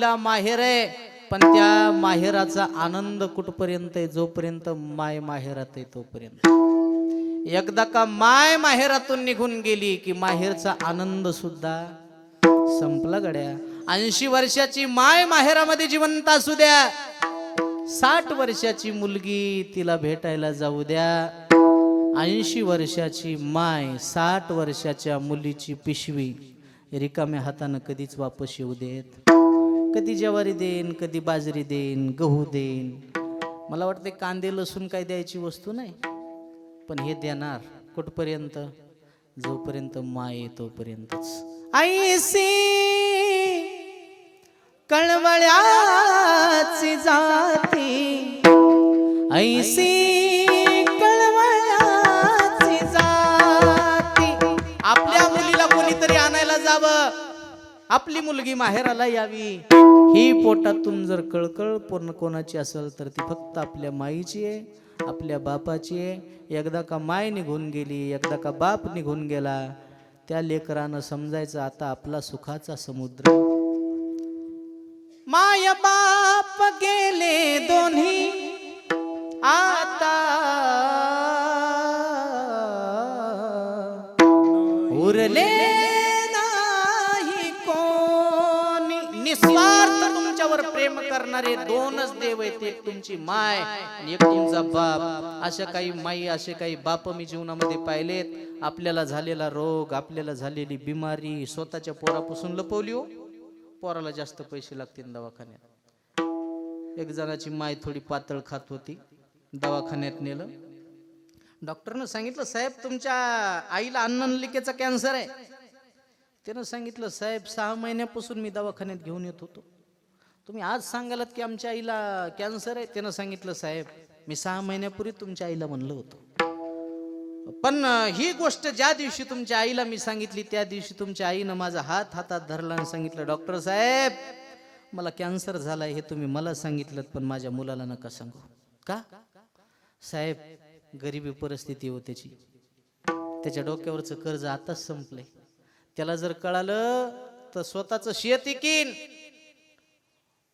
आईला माहेर आहे, पण त्या माहेराचा आनंद कुठपर्यंत आहे? जोपर्यंत माय माहेरात आहे तोपर्यंत. एकदा का माय माहेरातून निघून गेली की माहेरचा आनंद सुद्धा संपला गड्या. 80 वर्षाची माय माहेरामध्ये जिवंत असू द्या, 60 वर्षाची मुलगी तिला भेटायला जाऊ द्या, 80 वर्षाची माय 60 वर्षाच्या मुलीची पिशवी रिकाम्या हातानं कधीच वापस येऊ देत. कधी ज्वारी देईन, कधी बाजरी देईन, गहू देईन. मला वाटते कांदे लसूण काय द्यायची वस्तू नाही, पण हे देणार कुठपर्यंत? जोपर्यंत माय आहे तोपर्यंतच. ऐसी कळवळ्याची जाती, ऐसी कळवळ्याची जाती. आपल्या मुलीला कोणीतरी आणायला जावं, आपली मुलगी माहेराला यावी, ही पोटातून जर कळकळ पूर्ण कोणाची असेल तर ती फक्त आपल्या माईची आहे, आपल्या बापाची आहे. एकदा का माय निघून गेली, एकदा का बाप निघून गेला, त्या लेकरानं समजायचं आता आपला सुखाचा समुद्र. माय बाप गेले दोन्ही आता, उरले नाही कोणी. निस्वार्थ तुमच्यावर प्रेम करणारे दोनच देव आहेत, एक तुमची माय आणि एक तुमचा बाप. अशा काही माई, असे काही बाप मी जीवनामध्ये पाहिलेत. आपल्याला झालेला रोग, आपल्याला झालेली बिमारी स्वतःच्या पोरापासून लपवली हो. पोराला जास्त पैसे लागतील दवाखान्यात. एक जणाची माय थोडी पातळ खात होती, दवाखान्यात नेलं. डॉक्टरनं सांगितलं साहेब तुमच्या आईला अन्ननलिकेचा कॅन्सर आहे. त्यानं सांगितलं साहेब 6 महिन्यापासून मी दवाखान्यात घेऊन येत होतो, तुम्ही आज सांगालात की आमच्या आईला कॅन्सर आहे. त्यानं सांगितलं साहेब मी 6 महिन्यापूर्वी तुमच्या आईला म्हणलं होतं, पण ही गोष्ट ज्या दिवशी तुमच्या आईला मी सांगितली त्या दिवशी तुमच्या आईनं माझा हात हातात धरला आणि सांगितलं डॉक्टर साहेब मला कॅन्सर झालाय हे तुम्ही मला सांगितलं, पण माझ्या मुलाला नका सांगू. का साहेब? गरिबी परिस्थिती हो त्याची, त्याच्या डोक्यावरचं कर्ज आताच संपलंय. त्याला जर कळालं तर स्वतःचं शेत इकीन,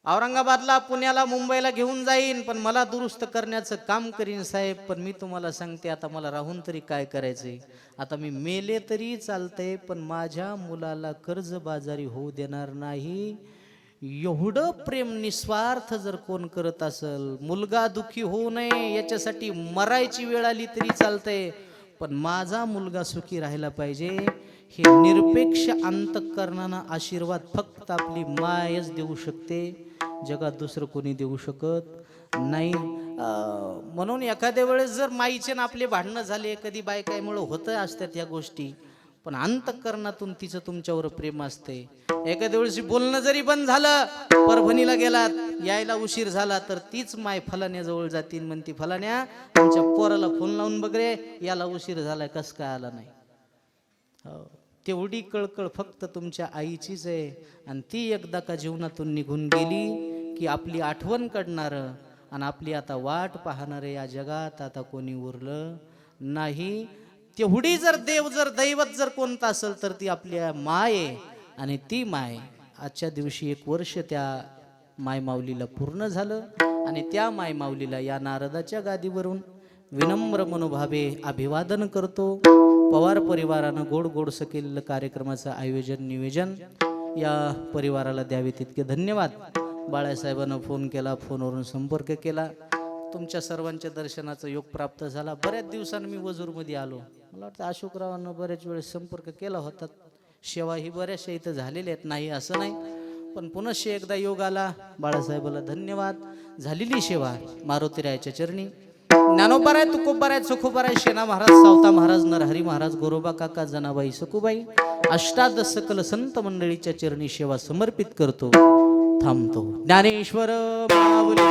औरंगाबादला, पुण्याला, मुंबईला घेऊन जाईन, पण मला दुरुस्त करण्याचं काम करीन साहेब. पण मी तुम्हाला सांगते आता मला राहून तरी काय करायचंय, आता मी मेले तरी चालतंय, पण माझ्या मुलाला कर्जबाजारी होऊ देणार नाही. एवढं प्रेम निस्वार्थ जर कोण करत असेल, मुलगा दुखी होऊ नये याच्यासाठी मरायची वेळ आली तरी चालतंय, पण माझा मुलगा सुखी राहायला पाहिजे, हे निरपेक्ष अंतःकरणानं आशीर्वाद फक्त आपली मायच देऊ शकते, जगात दुसरं कोणी देऊ शकत नाही. म्हणून एखाद्या वेळेस जर माईचे ना आपले भांडणं झाले, कधी बायकाईमुळे होतं असतात या गोष्टी, पण अंतःकरणातून तिचं तुमच्यावर प्रेम असते. एखाद्या वेळेस बोलणं जरी बंद झालं, परभणीला गेलात, यायला उशीर झाला, तर तीच माय फलाण्याजवळ जातील, म्हणती फलाण्या आमच्या पोराला फोन लावून बघ रे, याला उशीर झालाय, कस काय आला नाही. तेवढी कळकळ फक्त तुमच्या आईचीच आहे. आणि ती एकदा का जीवनातून निघून गेली की आपली आठवण काढणारं आणि आपली आता वाट पाहणारे या जगात आता कोणी उरलं नाही. तेवढी जर देव जर दैवत जर कोणता असेल तर ती आपल्या माय आहे. आणि ती माय आजच्या दिवशी 1 वर्ष त्या माय माऊलीला पूर्ण झालं. आणि त्या माय माऊलीला या नारदाच्या गादीवरून विनम्र मनोभावे अभिवादन करतो. पवार परिवारानं गोड गोडसं केलेलं कार्यक्रमाचं आयोजन नियोजन या परिवाराला द्यावे तितके धन्यवाद. बाळासाहेबांना फोन केला, फोनवरून संपर्क केला, तुमच्या सर्वांच्या दर्शनाचा योग प्राप्त झाला. बऱ्याच दिवसांनी मी वजूरमध्ये आलो. मला वाटतं अशोकरावांना बऱ्याच वेळेस संपर्क केला होता. सेवा ही बऱ्याचशा इथं झालेल्या आहेत, नाही असं नाही, पण पुनश्च एकदा योग आला. बाळासाहेबाला धन्यवाद. झालेली सेवा मारुतीरायाच्या चरणी. ज्ञानोबाराय, तुकोबाराय, सुखोबाराय, शेना महाराज, सावता महाराज, नरहरी महाराज, गोरोबा काका, जनाबाई, सकुबाई, अष्टादश सकल संत मंडळीच्या चरणी सेवा समर्पित करतो. थांबतो. ज्ञानेश्वर माऊली.